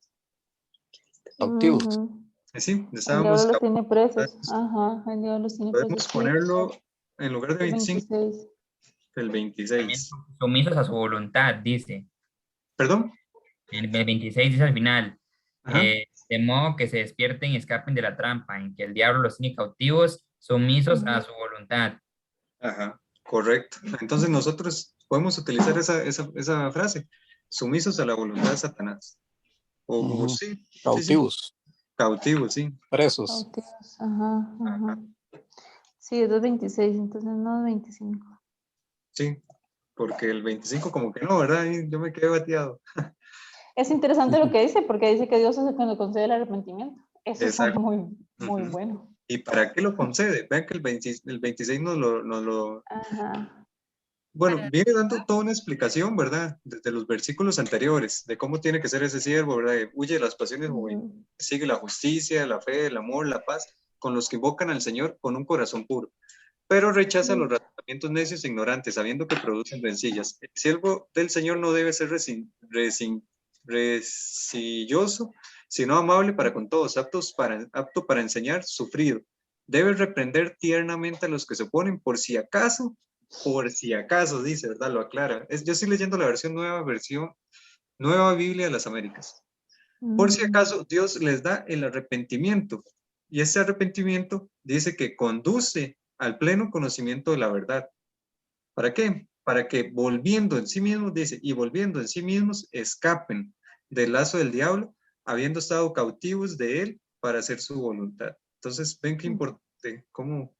Cautivos. Ujú. Sí, El estábamos diablo los tiene presos. cautivados. Ajá, el diablo los tiene Podemos presos. Sí, ponerlo en lugar de el 25, 26. el 26. Sumisos a su voluntad, dice. ¿Perdón? El 26 dice al final, Ajá. de modo que se despierten y escapen de la trampa en que el diablo los tiene cautivos, sumisos a su voluntad. Ajá, correcto. Entonces nosotros podemos utilizar esa frase, sumisos a la voluntad de Satanás. O Ujú. sí, Cautivos, cautivos, sí. presos. Cautivos. Ajá, ajá. Sí, es 2:26, entonces no 25. Sí, porque el 25 como que no, ¿verdad? Y yo me quedé bateado. Es interesante lo que dice, porque dice que Dios es el que nos concede el arrepentimiento. Eso está Exacto. muy Ujú. bueno. ¿Y para qué lo concede? Vean que el 26 nos lo... Ajá. Bueno, Para- viene dando toda una explicación, ¿verdad? Desde los versículos anteriores, de cómo tiene que ser ese siervo, ¿verdad? Huye de las pasiones, Ujú. sigue la justicia, la fe, el amor, la paz, con los que invocan al Señor con un corazón puro. Pero rechaza los razonamientos necios e ignorantes, sabiendo que producen rencillas. El siervo del Señor no debe ser rencilloso, sino amable para con todos, apto para enseñar, sufrido. Debe reprender tiernamente a los que se oponen, por si acaso, dice, ¿verdad? Lo aclara. Yo estoy leyendo la versión Nueva Biblia de las Américas. Por si acaso, Dios les da el arrepentimiento. Y ese arrepentimiento dice que conduce al pleno conocimiento de la verdad. ¿Para qué? Para que volviendo en sí mismos, dice, y volviendo en sí mismos, escapen del lazo del diablo, habiendo estado cautivos de él para hacer su voluntad. Entonces, ven qué importante, cómo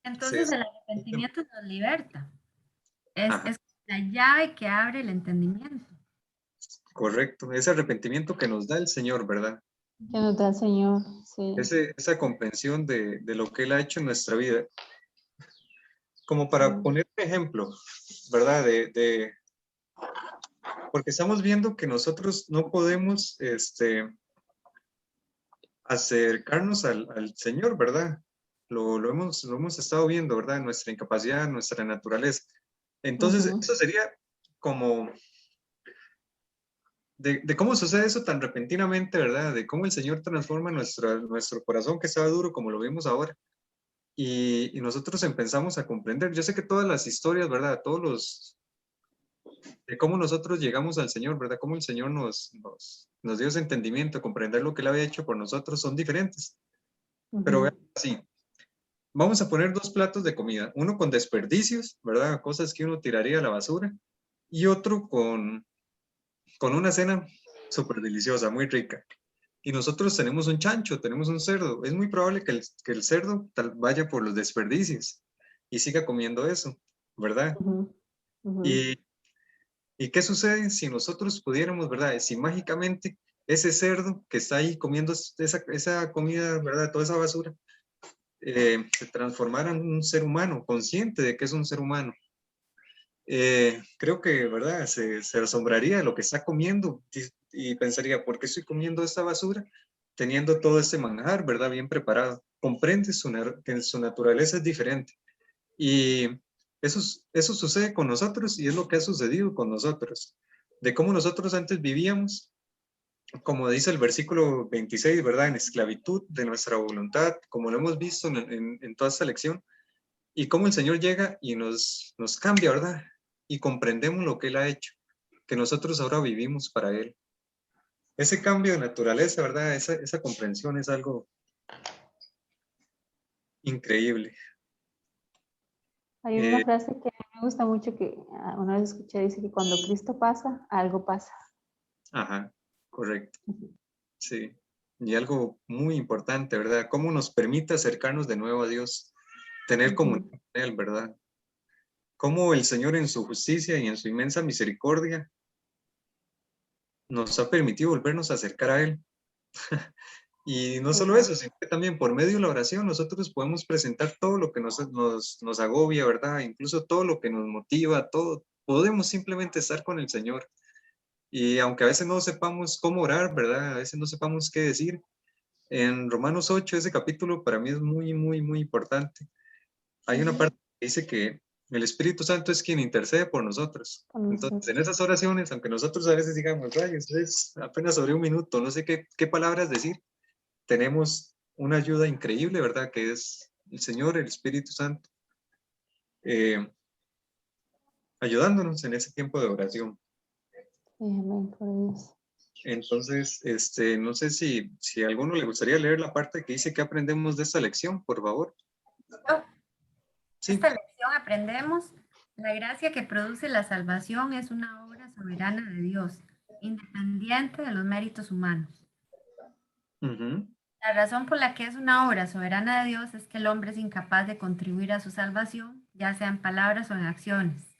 Entonces se... el arrepentimiento nos liberta. Es Ajá, la llave que abre el entendimiento. correcto. Ese arrepentimiento que nos da el Señor, ¿verdad? Que nos da el Señor, sí. Esa comprensión de lo que Él ha hecho en nuestra vida. como para poner un ejemplo, ¿verdad? Porque estamos viendo que nosotros no podemos acercarnos al Señor, ¿verdad? Lo hemos estado viendo, ¿verdad? Nuestra incapacidad, nuestra naturaleza. Entonces, eso sería como de cómo sucede eso tan repentinamente, ¿verdad? De cómo el Señor transforma nuestro corazón que estaba duro, como lo vimos ahora. Y nosotros empezamos a comprender. Yo sé que todas las historias, ¿verdad? De cómo nosotros llegamos al Señor, ¿verdad? Cómo el Señor nos dio ese entendimiento, comprender lo que Él había hecho por nosotros, son diferentes. Pero vean así, vamos a poner 2 platos de comida, uno con desperdicios, ¿verdad? Cosas que uno tiraría a la basura, y otro con una cena súper deliciosa, muy rica. Y nosotros tenemos un chancho, tenemos un cerdo. Es muy probable que el cerdo vaya por los desperdicios y siga comiendo eso, ¿verdad? ¿Y qué sucede si nosotros pudiéramos, verdad? Si mágicamente ese cerdo que está ahí comiendo esa comida, ¿verdad? Toda esa basura, se transformara en un ser humano, consciente de que es un ser humano. Creo que, ¿verdad? Se asombraría de lo que está comiendo y pensaría, ¿por qué estoy comiendo esta basura teniendo todo este manjar, ¿verdad? Bien preparado. Comprende que su naturaleza es diferente. Y eso sucede con nosotros y es lo que ha sucedido con nosotros. De cómo nosotros antes vivíamos, como dice el versículo 26, ¿verdad? En esclavitud de nuestra voluntad, como lo hemos visto en toda esta lección, y cómo el Señor llega y nos cambia, ¿verdad? Y comprendemos lo que Él ha hecho, que nosotros ahora vivimos para Él. Ese cambio de naturaleza, ¿verdad? Esa comprensión es algo increíble. Hay una frase que a mí me gusta mucho que una vez escuché, dice que cuando Cristo pasa, algo pasa. Ajá, correcto. Sí. Y algo muy importante, ¿verdad? Cómo nos permite acercarnos de nuevo a Dios, tener comunión con Él, ¿verdad? Cómo el Señor en su justicia y en su inmensa misericordia nos ha permitido volvernos a acercar a Él. Y no solo eso, sino que también por medio de la oración nosotros podemos presentar todo lo que nos agobia, ¿verdad? Incluso todo lo que nos motiva, todo. Podemos simplemente estar con el Señor. Y aunque a veces no sepamos cómo orar, ¿verdad? A veces no sepamos qué decir. En Romanos 8, ese capítulo para mí es muy, muy, muy importante. Hay una parte que dice que el Espíritu Santo es quien intercede por nosotros. Entonces, en esas oraciones, aunque nosotros a veces digamos, rayos, es apenas sobre un minuto, no sé qué palabras decir, tenemos una ayuda increíble, ¿verdad? Que es el Señor, el Espíritu Santo, ayudándonos en ese tiempo de oración. Entonces, no sé si a alguno le gustaría leer la parte que dice que aprendemos de esta lección, por favor. Sí. Esta lección aprendemos: la gracia que produce la salvación es una obra soberana de Dios, independiente de los méritos humanos. La razón por la que es una obra soberana de Dios es que el hombre es incapaz de contribuir a su salvación, ya sea en palabras o en acciones.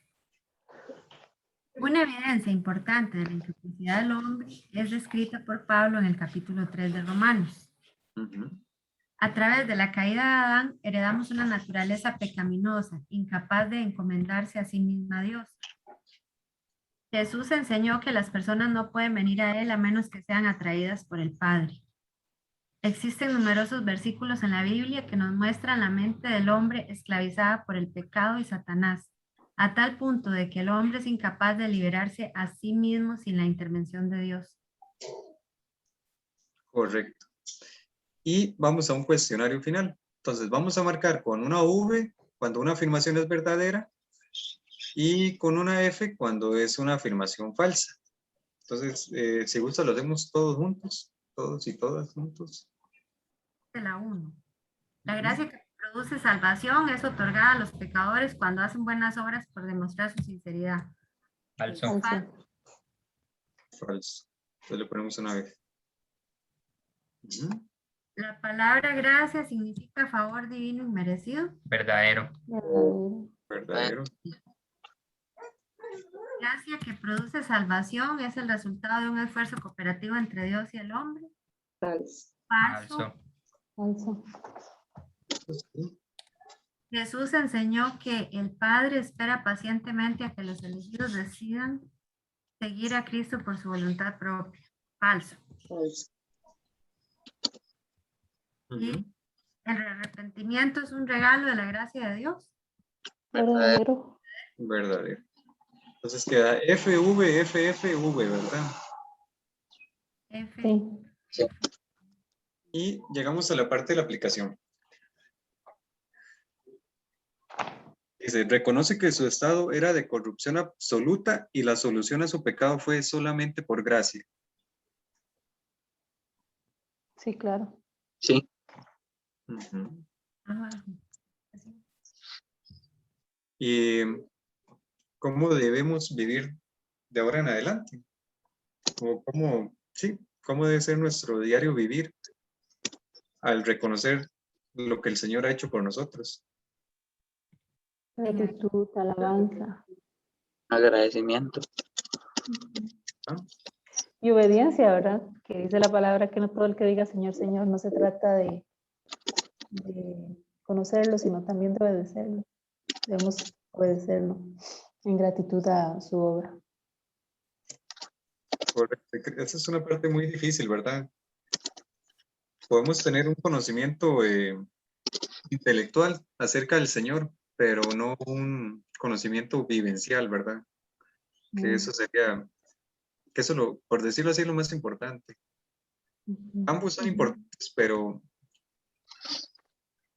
Una evidencia importante de la incapacidad del hombre es descrita por Pablo en el capítulo 3 de Romanos. A través de la caída de Adán, heredamos una naturaleza pecaminosa, incapaz de encomendarse a sí misma a Dios. Jesús enseñó que las personas no pueden venir a Él a menos que sean atraídas por el Padre. Existen numerosos versículos en la Biblia que nos muestran la mente del hombre esclavizada por el pecado y Satanás, a tal punto de que el hombre es incapaz de liberarse a sí mismo sin la intervención de Dios. Correcto. Y vamos a un cuestionario final. Entonces vamos a marcar con una V cuando una afirmación es verdadera y con una F cuando es una afirmación falsa. Entonces, si gusta, lo hacemos todos juntos, todos y todas juntos. De la 1. La gracia que produce salvación es otorgada a los pecadores cuando hacen buenas obras por demostrar su sinceridad. Falso. Falso. Entonces le ponemos una vez. La palabra gracia significa favor divino y merecido. Verdadero. Verdadero. Gracia que produce salvación es el resultado de un esfuerzo cooperativo entre Dios y el hombre. Falso. Falso. Falso. Jesús enseñó que el Padre espera pacientemente a que los elegidos decidan seguir a Cristo por su voluntad propia. Falso. Falso. Y Ujú. el arrepentimiento es un regalo de la gracia de Dios. Verdadero. Verdadero. Entonces queda FV, ¿verdad? F. Sí. Y llegamos a la parte de la aplicación. Dice, reconoce que su estado era de corrupción absoluta y la solución a su pecado fue solamente por gracia. Sí, claro. Sí. Ujú. Abajo. Así. Y cómo debemos vivir de ahora en adelante. O cómo debe ser nuestro diario vivir al reconocer lo que el Señor ha hecho por nosotros. Gratitud, alabanza. Agradecimiento. ¿Ah? Y obediencia, ¿verdad? Que dice la palabra que no todo el que diga Señor, Señor, no se trata de conocerlo, sino también de obedecerlo. Debemos obedecerlo en gratitud a su obra. Correcto. Esa es una parte muy difícil, ¿verdad? Podemos tener un conocimiento intelectual acerca del Señor, pero no un conocimiento vivencial, ¿verdad? Que eso sería, por decirlo así, es lo más importante. Ambos son importantes, pero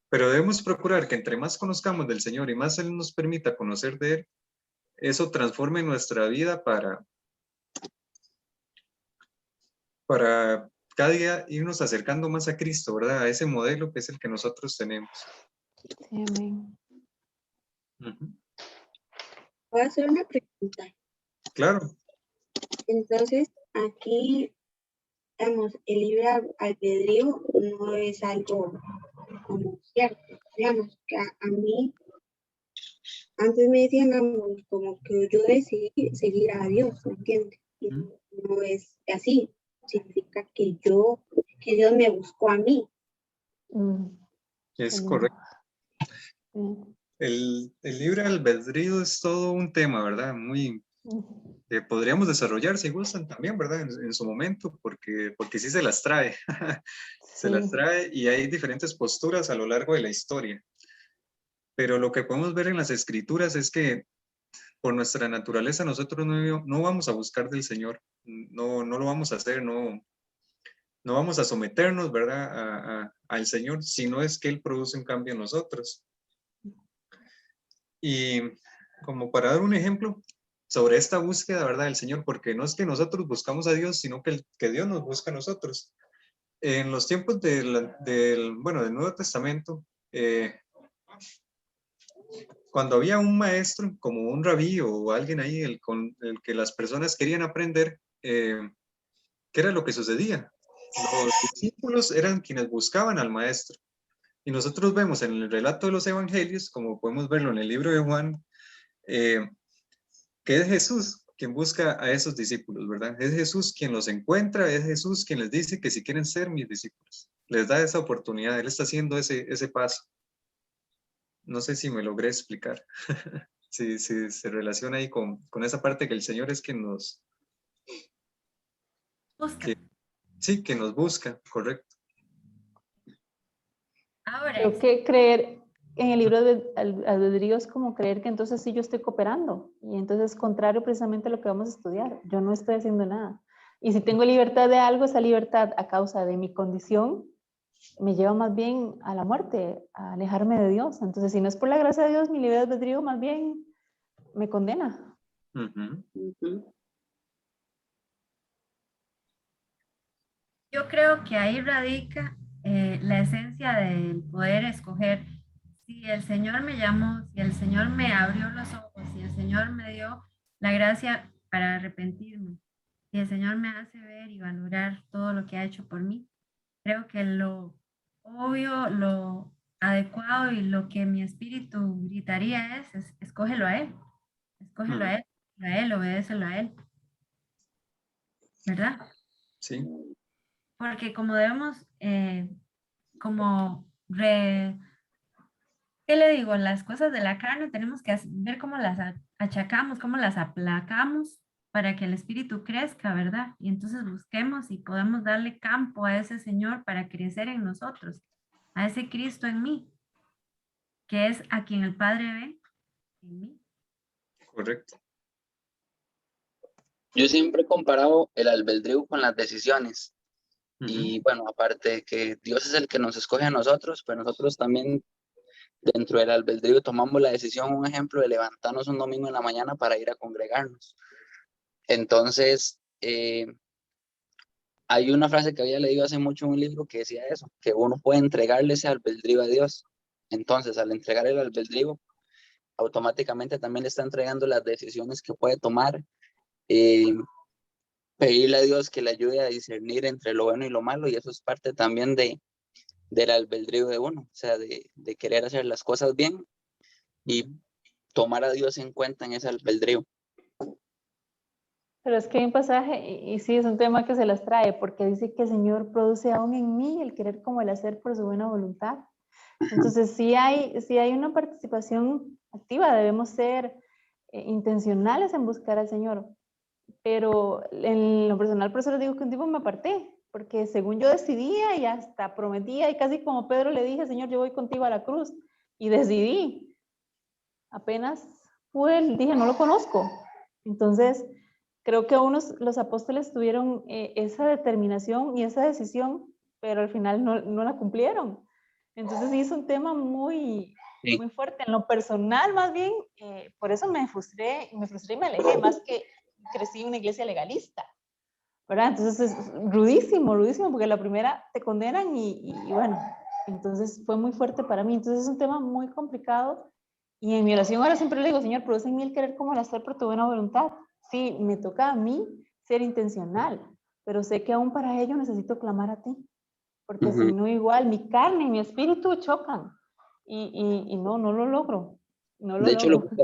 debemos procurar que entre más conozcamos del Señor y más Él nos permita conocer de Él, eso transforme nuestra vida para cada día irnos acercando más a Cristo, ¿verdad? A ese modelo que es el que nosotros tenemos. Sí, amén. Ujú. Voy a hacer una pregunta. Claro. Entonces, aquí, digamos, el libre albedrío no es algo como cierto. Digamos, que a mí, antes me decían como que yo decidí seguir a Dios, ¿me entiendes? Y no es así. Significa que Dios me buscó a mí. Es correcto. El libre albedrío es todo un tema, ¿verdad? Muy, podríamos desarrollar si gustan también, ¿verdad? En su momento, porque sí se las trae. Se las trae y hay diferentes posturas a lo largo de la historia. Pero lo que podemos ver en las escrituras es que por nuestra naturaleza nosotros no vamos a buscar del Señor, no lo vamos a hacer, no vamos a someternos, ¿verdad? Al Señor, sino es que Él produce un cambio en nosotros. Y como para dar un ejemplo sobre esta búsqueda, ¿verdad? Del Señor, porque no es que nosotros buscamos a Dios, sino que Dios nos busca a nosotros. En los tiempos del Nuevo Testamento, cuando había un maestro, como un rabí o alguien ahí con el que las personas querían aprender, ¿qué era lo que sucedía? Los discípulos eran quienes buscaban al maestro. Y nosotros vemos en el relato de los evangelios, como podemos verlo en el libro de Juan, que es Jesús quien busca a esos discípulos, ¿verdad? Es Jesús quien los encuentra, es Jesús quien les dice que si quieren ser mis discípulos, les da esa oportunidad, Él está haciendo ese paso. No sé si me logré explicar. Si se relaciona ahí con esa parte que el Señor es quien nos busca. Que nos busca, correcto. Ahora, Creo que creer en el libro de albedrío es como creer que entonces sí yo estoy cooperando y entonces es contrario precisamente a lo que vamos a estudiar. Yo no estoy haciendo nada. Y si tengo libertad de algo, esa libertad a causa de mi condición me lleva más bien a la muerte, a alejarme de Dios. Entonces, si no es por la gracia de Dios, mi libre albedrío más bien me condena. Yo creo que ahí radica la esencia del poder escoger. Si el Señor me llamó, si el Señor me abrió los ojos, si el Señor me dio la gracia para arrepentirme, si el Señor me hace ver y valorar todo lo que ha hecho por mí, creo que lo obvio, lo adecuado y lo que mi espíritu gritaría es escógelo a Él, escógelo a Él, obedécelo a Él, ¿verdad? Sí. Porque como debemos como ¿Qué le digo? Las cosas de la carne tenemos que ver cómo las achacamos, cómo las aplacamos para que el espíritu crezca, ¿verdad? Y entonces busquemos y podemos darle campo a ese Señor para crecer en nosotros, a ese Cristo en mí, que es a quien el Padre ve en mí. Correcto. Yo siempre he comparado el albedrío con las decisiones. Y bueno, aparte de que Dios es el que nos escoge a nosotros, pero nosotros también dentro del albedrío tomamos la decisión, un ejemplo, de levantarnos un domingo en la mañana para ir a congregarnos. Entonces, hay una frase que había leído hace mucho en un libro que decía eso, que uno puede entregarle ese albedrío a Dios. Entonces, al entregar el albedrío, automáticamente también le está entregando las decisiones que puede tomar, pedirle a Dios que le ayude a discernir entre lo bueno y lo malo, y eso es parte también del albedrío de uno, o sea, de querer hacer las cosas bien y tomar a Dios en cuenta en ese albedrío. Pero es que hay un pasaje, y sí, es un tema que se las trae, porque dice que el Señor produce aún en mí el querer como el hacer por su buena voluntad. Entonces, sí hay una participación activa, debemos ser intencionales en buscar al Señor. Pero en lo personal, por eso les digo que un tiempo me aparté, porque según yo decidía y hasta prometía, y casi como Pedro le dije, Señor, yo voy contigo a la cruz, y decidí. Apenas dije, no lo conozco. Entonces, creo que los apóstoles tuvieron esa determinación y esa decisión, pero al final no la cumplieron. Entonces sí es un tema muy fuerte. En lo personal, más bien, por eso me frustré y me alejé, más que crecí en una iglesia legalista, ¿verdad? Entonces es rudísimo, porque la primera te condenan y bueno, entonces fue muy fuerte para mí. Entonces es un tema muy complicado. Y en mi oración ahora siempre le digo, Señor, produce en mí el querer como el hacer por tu buena voluntad. Sí, me toca a mí ser intencional, pero sé que aún para ello necesito clamar a ti, porque si no igual mi carne y mi espíritu chocan y no lo logro. De hecho, lo que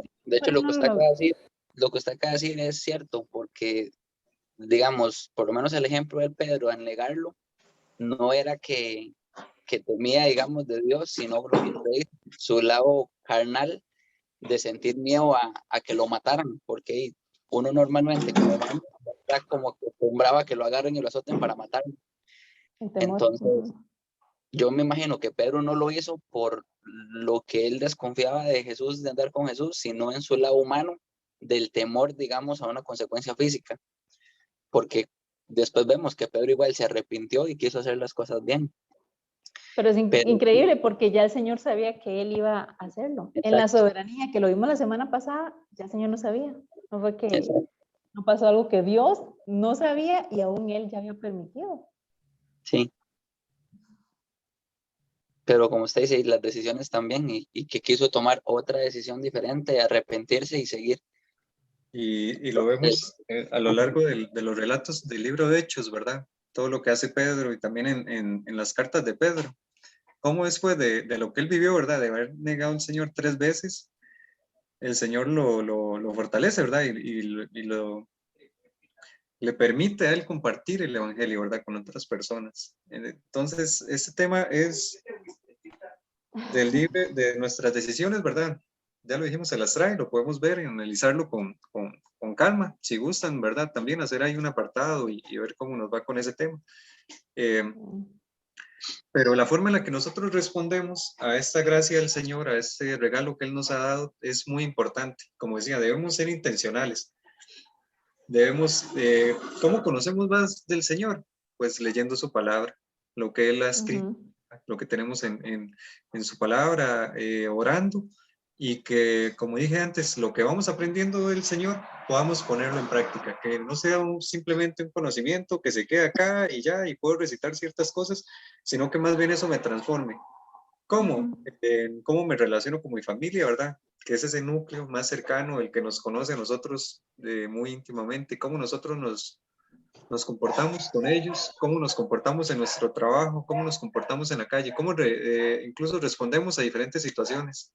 usted acaba de decir es cierto, porque digamos, por lo menos el ejemplo de Pedro en negarlo, no era que temía, digamos, de Dios, sino su lado carnal de sentir miedo a que lo mataran, porque uno normalmente como acostumbraba a que lo agarren y lo azoten para matarlo. Entonces, yo me imagino que Pedro no lo hizo por lo que él desconfiaba de Jesús, de andar con Jesús, sino en su lado humano, del temor, digamos, a una consecuencia física. Porque después vemos que Pedro igual se arrepintió y quiso hacer las cosas bien. Pero es increíble porque ya el Señor sabía que Él iba a hacerlo. Exacto. En la soberanía, que lo vimos la semana pasada, ya el Señor no sabía. No fue que no pasó algo que Dios no sabía y aún Él ya había permitido. Sí. Pero como usted dice, las decisiones también, y que quiso tomar otra decisión diferente, arrepentirse y seguir. Y lo vemos a lo largo de los relatos del libro de Hechos, ¿verdad? Todo lo que hace Pedro y también en las cartas de Pedro. Cómo después de lo que él vivió, ¿verdad? De haber negado al Señor 3 veces, el Señor lo fortalece, ¿verdad? Y le permite a él compartir el evangelio, ¿verdad? Con otras personas. Entonces, este tema es del libre de nuestras decisiones, ¿verdad? Ya lo dijimos, se las trae, lo podemos ver y analizarlo con calma, si gustan, ¿verdad? También hacer ahí un apartado y ver cómo nos va con ese tema. Pero la forma en la que nosotros respondemos a esta gracia del Señor, a este regalo que Él nos ha dado, es muy importante. Como decía, debemos ser intencionales. Debemos, ¿cómo conocemos más del Señor? Pues leyendo su palabra, lo que Él ha escrito, lo que tenemos en su palabra, orando, y que, como dije antes, lo que vamos aprendiendo del Señor, podamos ponerlo en práctica, que no sea simplemente un conocimiento que se quede acá y ya, y puedo recitar ciertas cosas, sino que más bien eso me transforme. ¿Cómo? ¿Cómo me relaciono con mi familia, verdad? Que es ese núcleo más cercano, el que nos conoce a nosotros muy íntimamente, cómo nosotros nos comportamos con ellos, cómo nos comportamos en nuestro trabajo, cómo nos comportamos en la calle, cómo incluso respondemos a diferentes situaciones.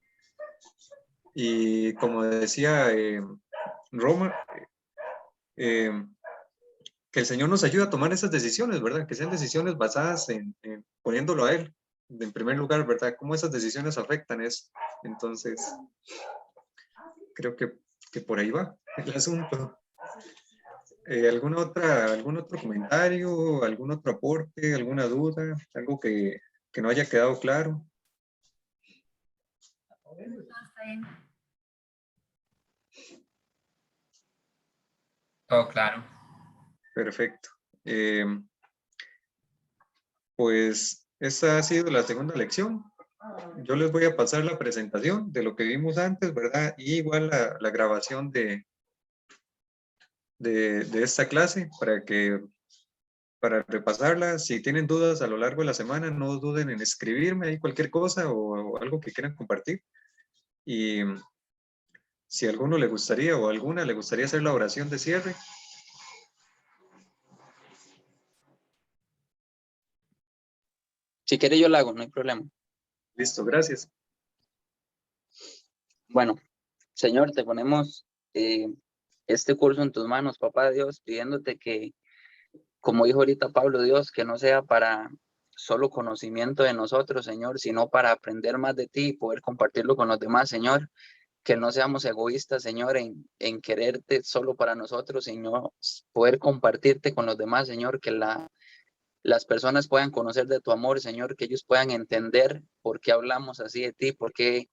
Y como decía Roma, que el Señor nos ayude a tomar esas decisiones, ¿verdad? Que sean decisiones basadas en poniéndolo a Él, en primer lugar, ¿verdad? Cómo esas decisiones afectan eso. Entonces, creo que por ahí va el asunto. ¿Algún otro comentario, algún otro aporte, alguna duda, algo que no haya quedado claro? Todo claro. Perfecto. Pues esta ha sido la segunda lección. Yo les voy a pasar la presentación de lo que vimos antes, ¿verdad? Y igual la grabación de esta clase para repasarla. Si tienen dudas a lo largo de la semana, no duden en escribirme ahí cualquier cosa o algo que quieran compartir. Y si a alguno le gustaría o a alguna le gustaría hacer la oración de cierre. Si quiere yo la hago, no hay problema. Listo, gracias. Bueno, Señor, te ponemos este curso en tus manos, papá Dios, pidiéndote que, como dijo ahorita Pablo, Dios, que no sea para solo conocimiento de nosotros, Señor, sino para aprender más de ti y poder compartirlo con los demás, Señor. Que no seamos egoístas, Señor, en quererte solo para nosotros, sino poder compartirte con los demás, Señor, que las personas puedan conocer de tu amor, Señor, que ellos puedan entender por qué hablamos así de ti, por qué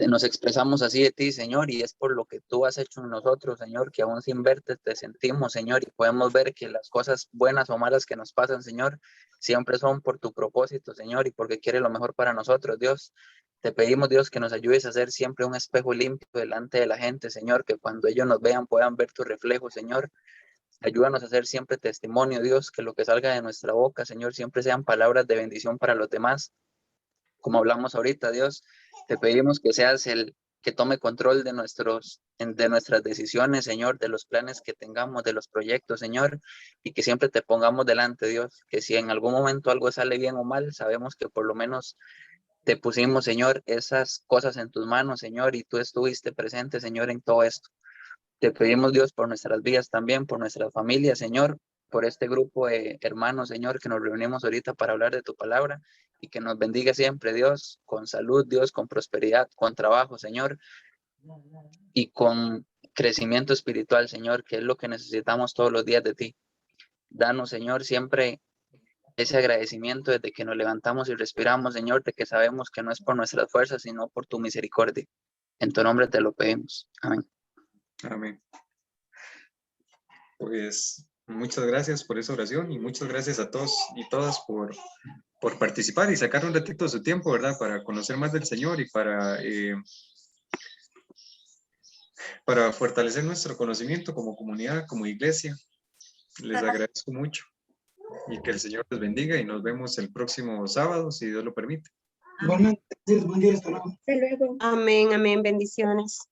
nos expresamos así de ti, Señor, y es por lo que tú has hecho en nosotros, Señor, que aún sin verte te sentimos, Señor, y podemos ver que las cosas buenas o malas que nos pasan, Señor, siempre son por tu propósito, Señor, y porque quieres lo mejor para nosotros, Dios. Te pedimos, Dios, que nos ayudes a ser siempre un espejo limpio delante de la gente, Señor, que cuando ellos nos vean puedan ver tu reflejo, Señor. Ayúdanos a ser siempre testimonio, Dios, que lo que salga de nuestra boca, Señor, siempre sean palabras de bendición para los demás. Como hablamos ahorita, Dios, te pedimos que seas el que tome control de nuestras decisiones, Señor, de los planes que tengamos, de los proyectos, Señor, y que siempre te pongamos delante, Dios, que si en algún momento algo sale bien o mal, sabemos que por lo menos te pusimos, Señor, esas cosas en tus manos, Señor, y tú estuviste presente, Señor, en todo esto. Te pedimos, Dios, por nuestras vidas también, por nuestras familias, Señor, por este grupo de hermanos, Señor, que nos reunimos ahorita para hablar de tu palabra y que nos bendiga siempre, Dios, con salud, Dios, con prosperidad, con trabajo, Señor, y con crecimiento espiritual, Señor, que es lo que necesitamos todos los días de ti. Danos, Señor, siempre ese agradecimiento desde que nos levantamos y respiramos, Señor, de que sabemos que no es por nuestras fuerzas, sino por tu misericordia. En tu nombre te lo pedimos. Amén. Amén. Pues muchas gracias por esa oración y muchas gracias a todos y todas por participar y sacar un ratito de su tiempo, ¿verdad? Para conocer más del Señor y para fortalecer nuestro conocimiento como comunidad, como iglesia. Les agradezco mucho y que el Señor les bendiga y nos vemos el próximo sábado, si Dios lo permite. Igualmente, buen día, hasta luego. Amén, amén, bendiciones.